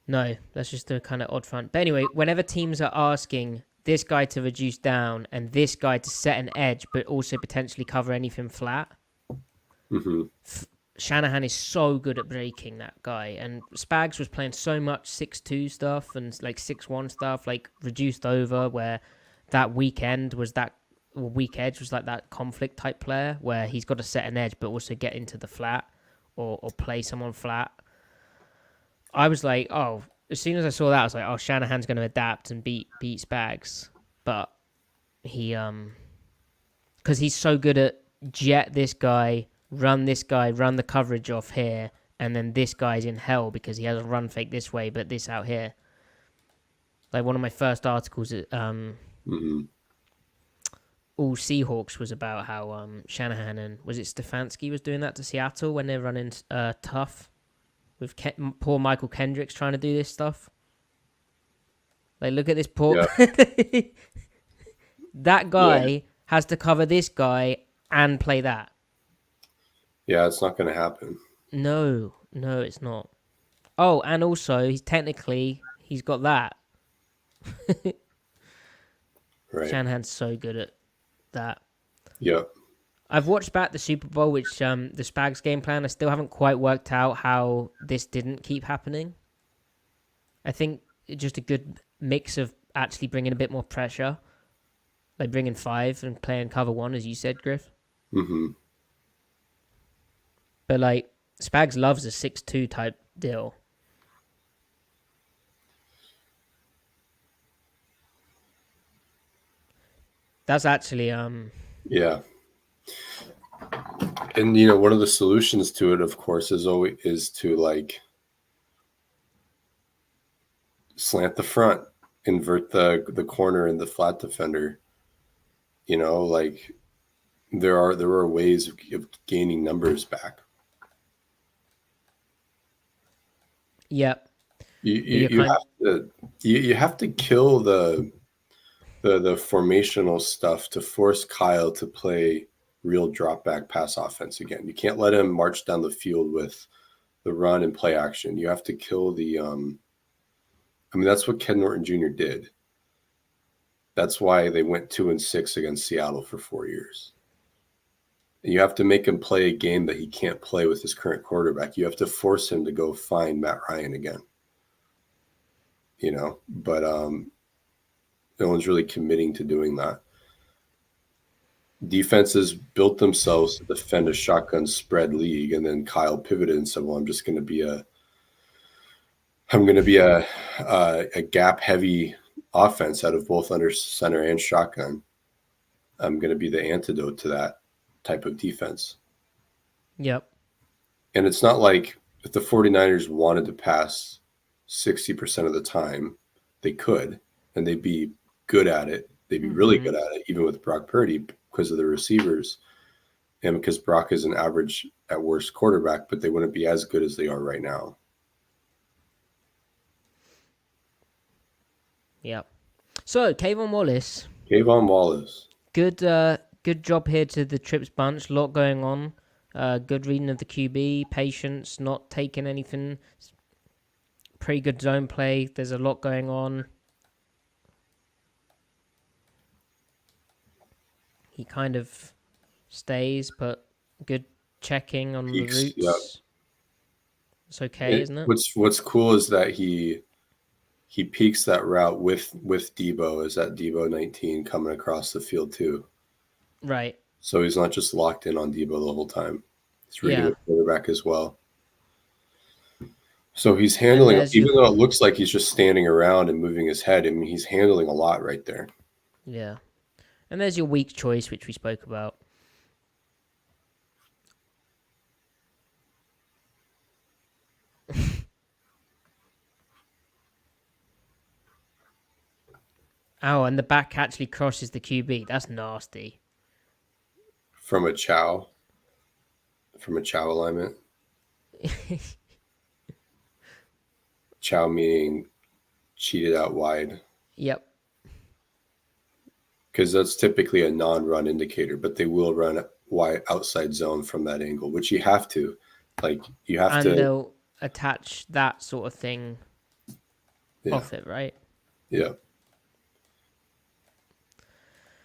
No, that's just a kind of odd front. But anyway, whenever teams are asking this guy to reduce down and this guy to set an edge, but also potentially cover anything flat, Shanahan is so good at breaking that guy. And Spags was playing so much 6-2 stuff and like 6-1 stuff, like reduced over, where that weak edge was like that conflict type player where he's got to set an edge, but also get into the flat or play someone flat. I was like, oh, as soon as I saw that, I was like, oh, Shanahan's going to adapt and beat Spags. But he, because he's so good at jet this guy, run the coverage off here, and then this guy's in hell because he has a run fake this way, but this out here. Like one of my first articles, all Seahawks was about how Shanahan and, was it Stefanski was doing that to Seattle when they're running tough? With poor Michael Kendricks trying to do this stuff. Like, look at this poor... Yeah. That guy has to cover this guy and play that. Yeah, it's not going to happen. No, it's not. Oh, and also, he's got that. Right. Shanahan's so good at that. Yep. I've watched back the Super Bowl, which the Spags game plan. I still haven't quite worked out how this didn't keep happening. I think it's just a good mix of actually bringing a bit more pressure, like bringing 5 and playing cover 1, as you said, Griff. But like Spags loves a 6-2 type deal. That's actually yeah. And one of the solutions to it, of course, is to like slant the front, invert the corner and the flat defender. Like there are ways of gaining numbers back. Yep. You have to kill the formational stuff to force Kyle to play real drop back pass offense again. You can't let him march down the field with the run and play action. You have to kill the that's what Ken Norton Jr. did. That's why they went 2-6 against Seattle for 4 years. And you have to make him play a game that he can't play with his current quarterback. You have to force him to go find Matt Ryan again. But no one's really committing to doing that. Defenses built themselves to defend a shotgun spread league, and then Kyle pivoted and said, "Well, I'm going to be a gap heavy offense out of both under center and shotgun. I'm going to be the antidote to that type of defense." Yep. And it's not like if the 49ers wanted to pass 60% of the time, they could, and they'd be good at it. They'd be really good at it, even with Brock Purdy, because of the receivers and because Brock is an average at worst quarterback, but they wouldn't be as good as they are right now. Yep. So, Kavon Wallace. Good job here to the Trips bunch. A lot going on. Good reading of the QB, patience, not taking anything. Pretty good zone play. There's a lot going on. He kind of stays, but good checking on the routes. Yep. It's okay, isn't it? What's cool is that he peaks that route with Debo, is that Debo 19 coming across the field too. Right. So he's not just locked in on Debo the whole time. He's reading the quarterback as well. So he's handling, even though it looks like he's just standing around and moving his head, I mean, he's handling a lot right there. Yeah. And there's your weak choice, which we spoke about. Oh, and the back actually crosses the QB. That's nasty. From a chow alignment. Chow meaning cheated out wide. Yep. Because that's typically a non-run indicator, but they will run wide outside zone from that angle, which you have to. Like, you have to. And they'll attach that sort of thing off it, right? Yeah.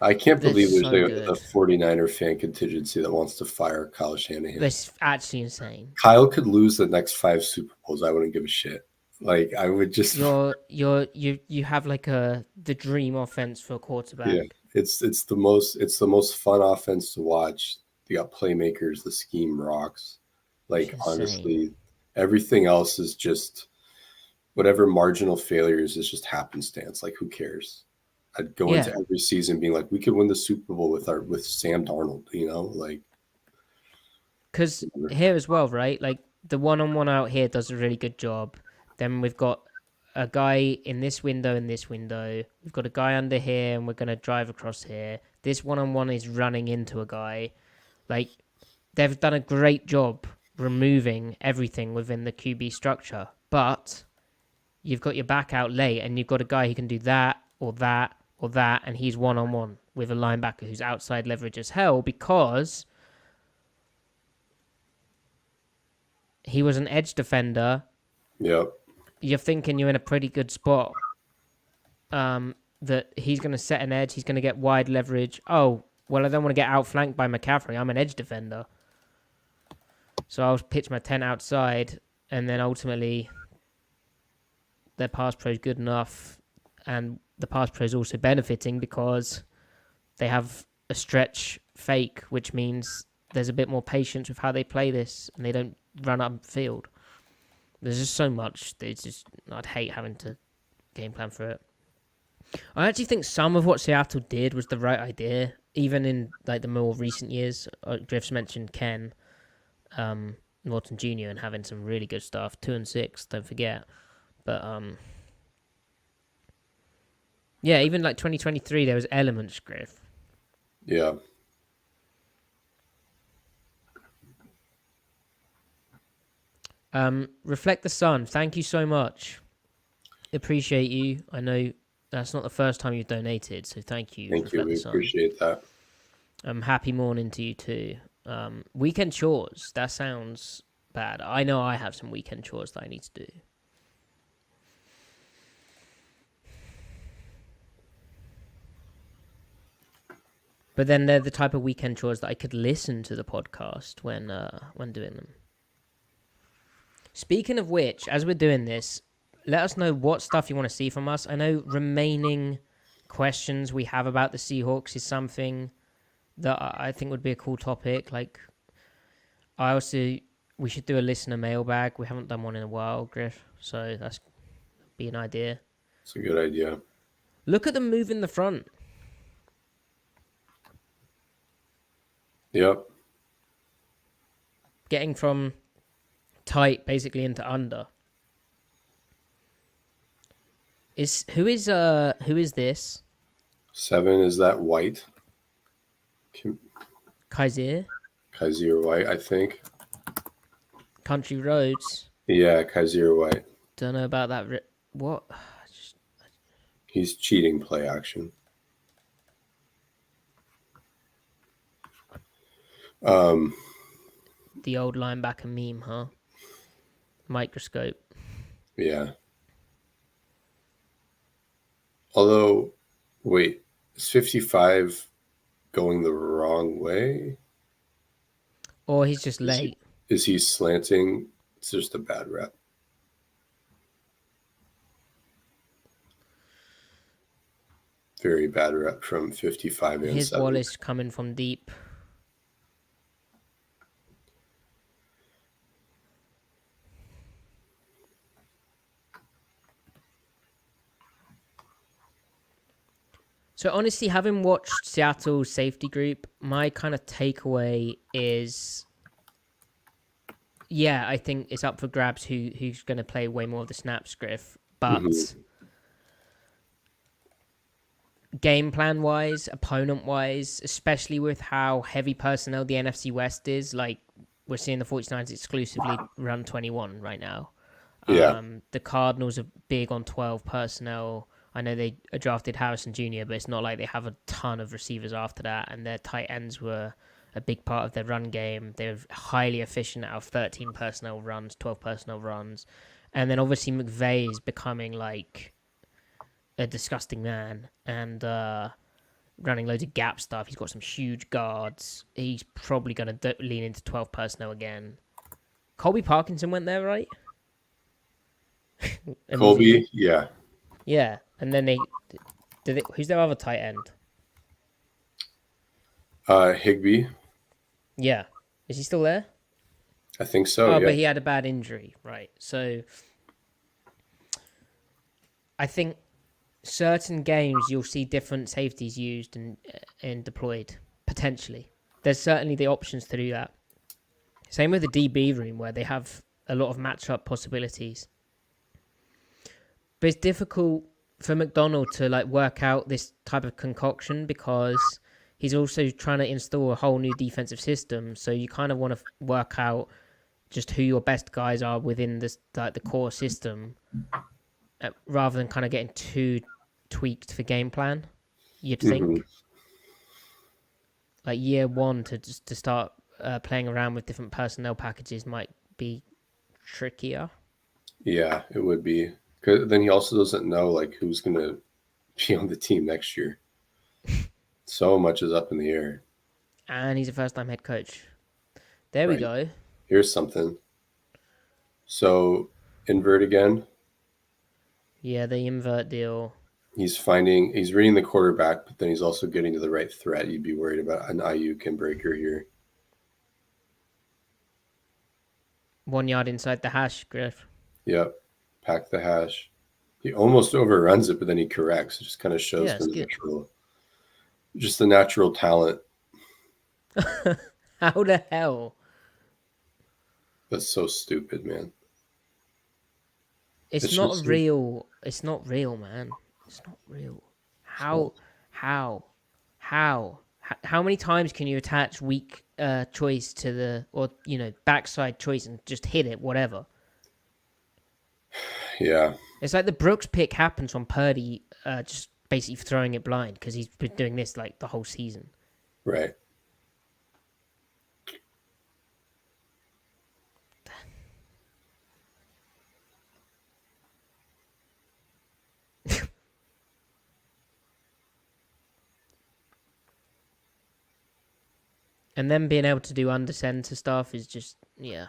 I can't believe there's a 49er fan contingency that wants to fire Kyle Shanahan. That's actually insane. Kyle could lose the next 5 Super Bowls. I wouldn't give a shit. Like, I would just. You have like the dream offense for a quarterback. Yeah, it's the most fun offense to watch. You got playmakers. The scheme rocks. Like, honestly, everything else is just whatever marginal failures is just happenstance. Like, who cares? I'd go into every season being like, we could win the Super Bowl with Sam Darnold, like. Because here as well, right? Like, the one-on-one out here does a really good job. Then we've got a guy in this window and this window. We've got a guy under here, and we're going to drive across here. This one-on-one is running into a guy. Like, they've done a great job removing everything within the QB structure. But you've got your back out late, and you've got a guy who can do that or that or that, and he's one-on-one with a linebacker who's outside leverage as hell because he was an edge defender. Yep. You're thinking you're in a pretty good spot. That he's going to set an edge. He's going to get wide leverage. Oh, well, I don't want to get outflanked by McCaffrey. I'm an edge defender. So I'll pitch my 10 outside, and then ultimately their pass pro is good enough, and the pass pro is also benefiting because they have a stretch fake, which means there's a bit more patience with how they play this, and they don't run upfield. There's just so much. I'd hate having to game plan for it. I actually think some of what Seattle did was the right idea, even in like the more recent years. Griff's mentioned Ken Norton Jr. and having some really good stuff. 2-6, don't forget. But yeah, even like 2023, there was elements, Griff. Yeah. Reflect the Sun, thank you so much. Appreciate you. I know that's not the first time you've donated, so thank you. Thank you. We appreciate that. Happy morning to you too. Weekend chores. That sounds bad. I know I have some weekend chores that I need to do. But then they're the type of weekend chores that I could listen to the podcast when doing them. Speaking of which, as we're doing this, let us know what stuff you want to see from us. I know remaining questions we have about the Seahawks is something that I think would be a cool topic. Like, we should do a listener mailbag. We haven't done one in a while, Griff, so that's be an idea. It's a good idea. Look at them move in the front. Yep. Getting from tight basically into under. Who is this? 7, is that White? Kaiser White, I think. Country Roads. Yeah, Kaiser White. Don't know about that. What? He's cheating play action. The old linebacker meme, huh? Microscope. Yeah. Although, wait, is 55 going the wrong way? Or he's just late. Is he slanting? It's just a bad rep. Very bad rep from 55 and Here's 7. Wallace coming from deep. So honestly, having watched Seattle's safety group, my kind of takeaway is, yeah, I think it's up for grabs who's going to play way more of the snaps, Griff. But game plan wise, opponent wise, especially with how heavy personnel the NFC West is. Like, we're seeing the 49ers exclusively run 21 right now. Yeah. The Cardinals are big on 12 personnel. I know they drafted Harrison Jr., but it's not like they have a ton of receivers after that, and their tight ends were a big part of their run game. They're highly efficient out of 13 personnel runs, 12 personnel runs. And then obviously McVay is becoming like a disgusting man and running loads of gap stuff. He's got some huge guards. He's probably going to lean into 12 personnel again. Colby Parkinson went there, right? Colby, yeah. Yeah, and then who's their other tight end? Higbee. Yeah. Is he still there? I think so, Oh, yeah. but he had a bad injury, right? So I think certain games you'll see different safeties used and deployed, potentially. There's certainly the options to do that. Same with the DB room where they have a lot of matchup possibilities. But it's difficult for Macdonald to like work out this type of concoction because he's also trying to install a whole new defensive system. So you kind of want to work out just who your best guys are within this like the core system, rather than kind of getting too tweaked for game plan. You'd think like year one to start playing around with different personnel packages might be trickier. Yeah, it would be. 'Cause then he also doesn't know like who's going to be on the team next year. So much is up in the air. And he's a first-time head coach. There we go. Here's something. So invert again. Yeah, the invert deal. He's reading the quarterback, but then he's also getting to the right threat. You'd be worried about an Ayuk breaker here. 1 yard inside the hash, Griff. Yep. Pack the hash. He almost overruns it, but then he corrects. It just kind of shows the natural talent. How the hell? That's so stupid, man. It's not real. It's not real, man. It's not real. How many times can you attach weak choice to the backside choice and just hit it, whatever? Yeah. It's like the Brooks pick happens on Purdy just basically throwing it blind because he's been doing this like the whole season. Right. And then being able to do under center stuff is just, yeah.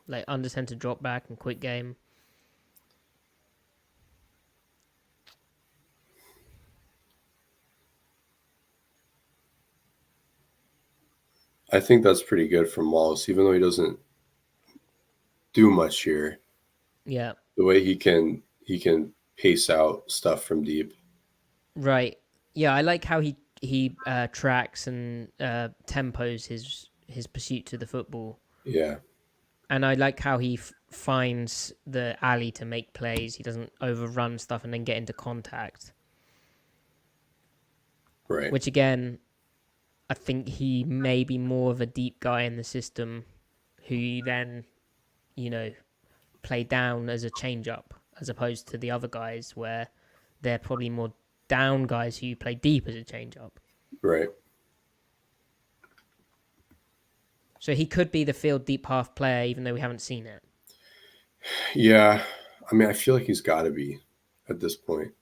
Like under center drop back and quick game. I think that's pretty good from Wallace, even though he doesn't do much here. Yeah. The way he can pace out stuff from deep. Right. Yeah, I like how he tracks and tempos his pursuit to the football. Yeah. And I like how he finds the alley to make plays. He doesn't overrun stuff and then get into contact. Right. Which again, I think he may be more of a deep guy in the system who you then, play down as a change-up as opposed to the other guys where they're probably more down guys who you play deep as a change-up. Right. So he could be the field deep half player even though we haven't seen it. Yeah. I mean, I feel like he's got to be at this point.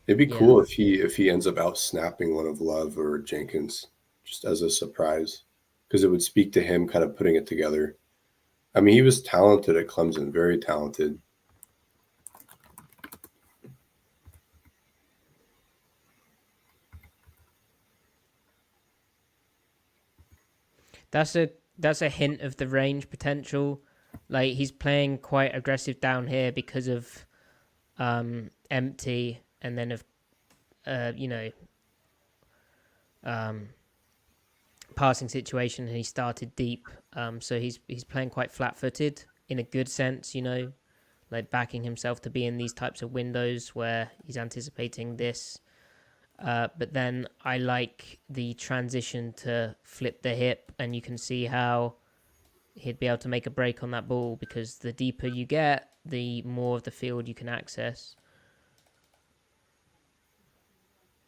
It'd be cool if he ends up out snapping one of Love or Jenkins just as a surprise, because it would speak to him kind of putting it together. I mean, he was talented at Clemson, very talented. That's a hint of the range potential. Like he's playing quite aggressive down here because of empty. And then of, passing situation, and he started deep. So he's playing quite flat-footed in a good sense, like backing himself to be in these types of windows where he's anticipating this. But then I like the transition to flip the hip, and you can see how he'd be able to make a break on that ball, because the deeper you get, the more of the field you can access.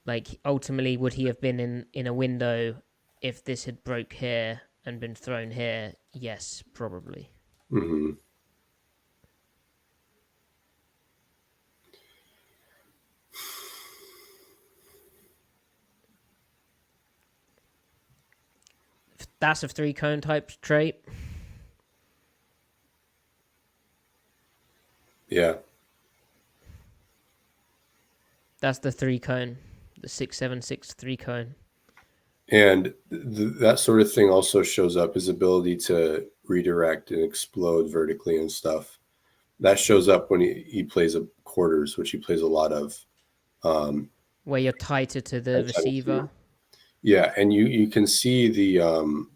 Like, ultimately, would he have been in a window if this had broke here and been thrown here? Yes, probably. Mm-hmm. That's a 3-cone type trait. Yeah. That's the 3-cone, the 6-7-6 3-cone. And that sort of thing also shows up, his ability to redirect and explode vertically and stuff. That shows up when he plays a quarters, which he plays a lot of. Where you're tighter to the receiver. Yeah, and you can see the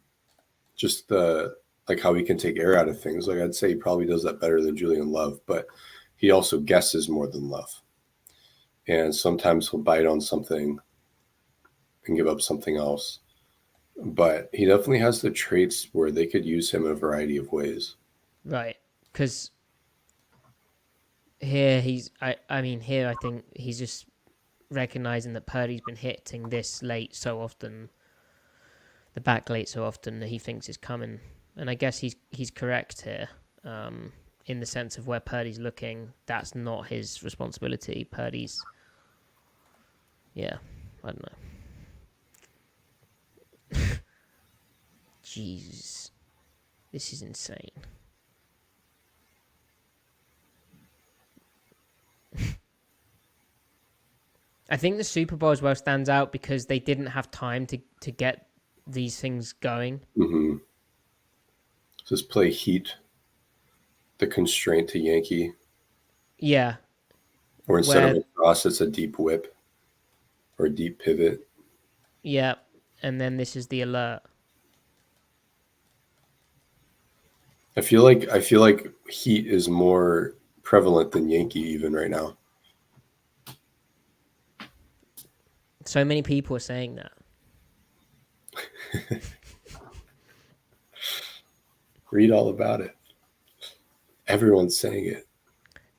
just the like how he can take air out of things. Like, I'd say he probably does that better than Julian Love, but he also guesses more than Love. And sometimes he'll bite on something and give up something else. But he definitely has the traits where they could use him in a variety of ways. Right. Because here here I think he's just recognizing that Purdy's been hitting this late so often, the back late so often, that he thinks is coming. And I guess he's correct here, in the sense of where Purdy's looking, that's not his responsibility. Purdy's, yeah, I don't know. Jeez, this is insane. I think the Super Bowl as well stands out because they didn't have time to get these things going. Mm-hmm. Just play heat, the constraint to Yankee. Yeah. Or instead of a cross, it's a deep whip or a deep pivot. Yeah. And then this is the alert. I feel like heat is more prevalent than Yankee even right now. So many people are saying that. Read all about it. Everyone's saying it.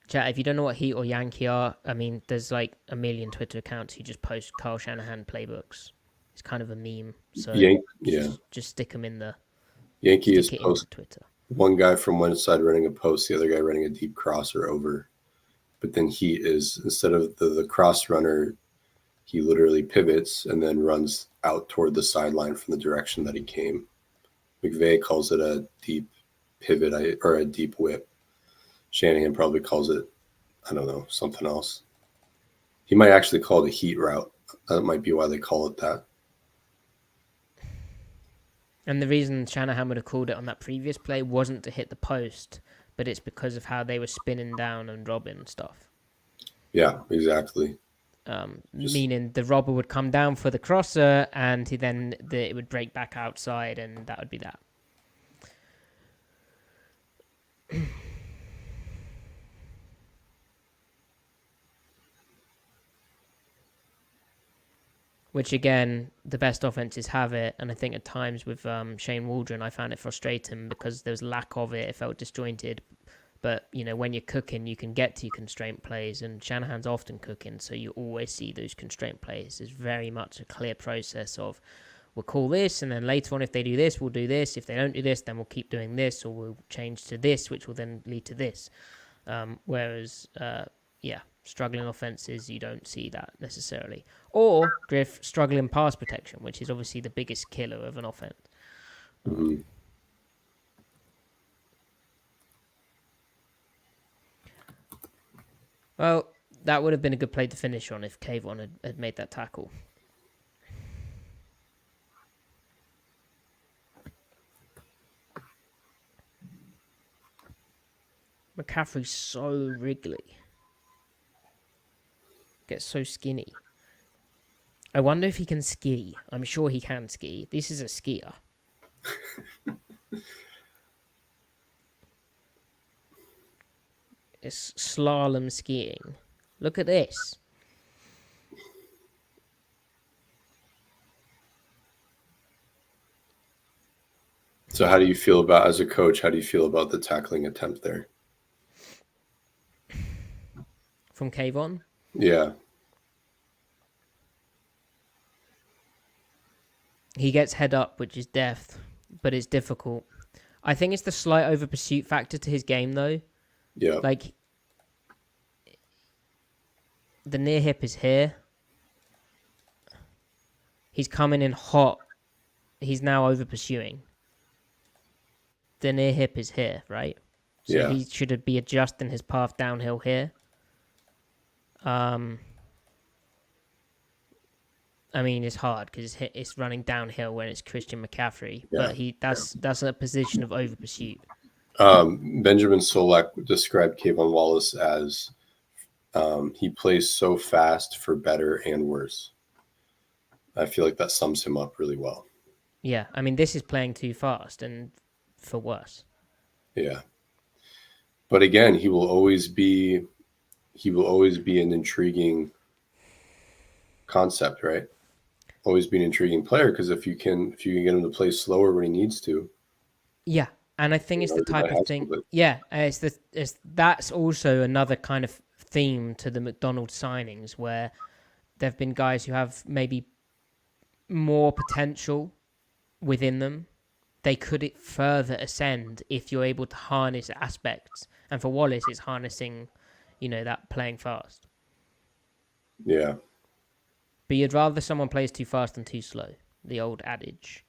Chat, if you don't know what Heat or Yankee are, I mean, there's like a million Twitter accounts who just post Kyle Shanahan playbooks. It's kind of a meme. So just stick them in the... Yankee is post Twitter. One guy from one side running a post, the other guy running a deep cross or over. But then Heat is, instead of the cross runner, he literally pivots and then runs out toward the sideline from the direction that he came. McVay calls it a deep pivot or a deep whip. Shanahan probably calls it, I don't know, something else. He might actually call it a heat route. That might be why they call it that. And the reason Shanahan would have called it on that previous play wasn't to hit the post, but it's because of how they were spinning down and robbing and stuff. Yeah, exactly. Meaning the robber would come down for the crosser, and it would break back outside, and that would be that. Which, again, the best offenses have it, and I think at times with Shane Waldron, I found it frustrating because there was lack of it. It felt disjointed. But, when you're cooking, you can get to your constraint plays, and Shanahan's often cooking, so you always see those constraint plays. It's very much a clear process of, we'll call this, and then later on, if they do this, we'll do this. If they don't do this, then we'll keep doing this, or we'll change to this, which will then lead to this. Whereas, struggling offenses, you don't see that necessarily. Or, Griff, struggling pass protection, which is obviously the biggest killer of an offense. Mm-hmm. Well, that would have been a good play to finish on if K'Von had made that tackle. McCaffrey's so wriggly. Gets so skinny. I wonder if he can ski. I'm sure he can ski. This is a skier. It's slalom skiing. Look at this. So how do you feel about, as a coach, how do you feel about the tackling attempt there? From K'Von? Yeah. He gets head up, which is depth, but it's difficult. I think it's the slight over pursuit factor to his game, though. Yeah. Like, the near hip is here. He's coming in hot. He's now over pursuing. The near hip is here, right? So Yeah. he should be adjusting his path downhill here. I mean, it's hard because it's running downhill when it's Christian McCaffrey, Yeah. but that's a position of over pursuit. Benjamin Solak described Kavon Wallace as he plays so fast for better and worse. I feel like that sums him up really well. Yeah, I mean, this is playing too fast and for worse. Yeah. But again, he will always be an intriguing concept, right? Always be an intriguing player, because if you can get him to play slower when he needs to. Yeah, and I think it's the type of thing. Yeah, that's also another kind of theme to the Macdonald signings, where there've been guys who have maybe more potential within them. They could further ascend if you're able to harness aspects. And for Wallace, it's harnessing, that playing fast. Yeah. But you'd rather someone plays too fast than too slow. The old adage.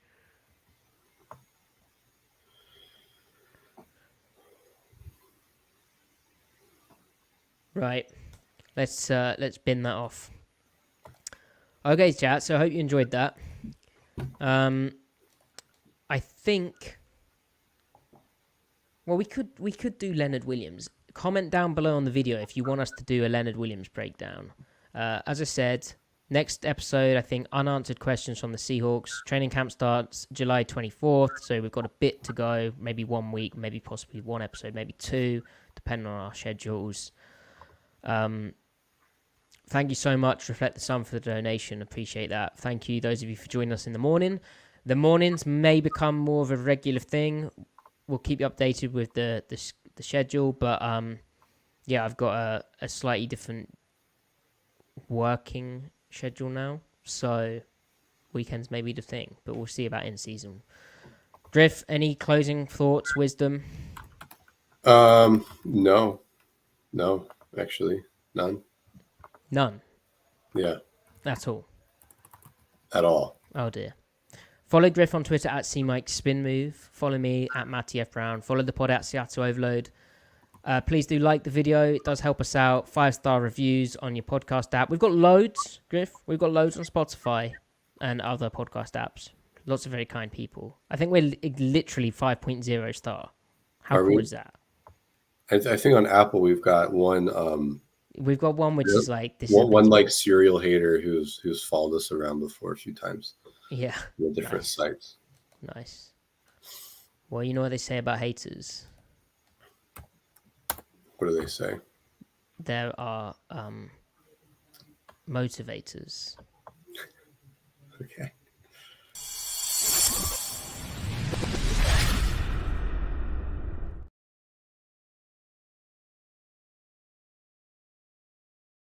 Right. Let's bin that off. Okay, chat. So I hope you enjoyed that. I think. Well, we could do Leonard Williams. Comment down below on the video if you want us to do a Leonard Williams breakdown. As I said, next episode, I think unanswered questions from the Seahawks. Training camp starts July 24th, so we've got a bit to go. Maybe 1 week, maybe possibly one episode, maybe two, depending on our schedules. Thank you so much, Reflect the Sun, for the donation. Appreciate that. Thank you, those of you, for joining us in the morning. The mornings may become more of a regular thing. We'll keep you updated with the schedule, but yeah, I've got a slightly different working schedule now, so weekends may be the thing, but we'll see about in season. Griff, any closing thoughts, wisdom? No, actually, none. None. Yeah. At all. At all. Oh dear. Follow Griff on Twitter at CMikeSpinMove. Follow me at Matty F. Brown. Follow the pod at Seattle Overload. Please do like the video. It does help us out. 5-star reviews on your podcast app. We've got loads, Griff. We've got loads on Spotify and other podcast apps. Lots of very kind people. I think we're literally 5.0 star. How cool is that? I think on Apple we've got one. We've got one which is like this. One like serial hater who's followed us around before a few times. Yeah. On different sites. Nice. Well, you know what they say about haters. What do they say? There are motivators. Okay.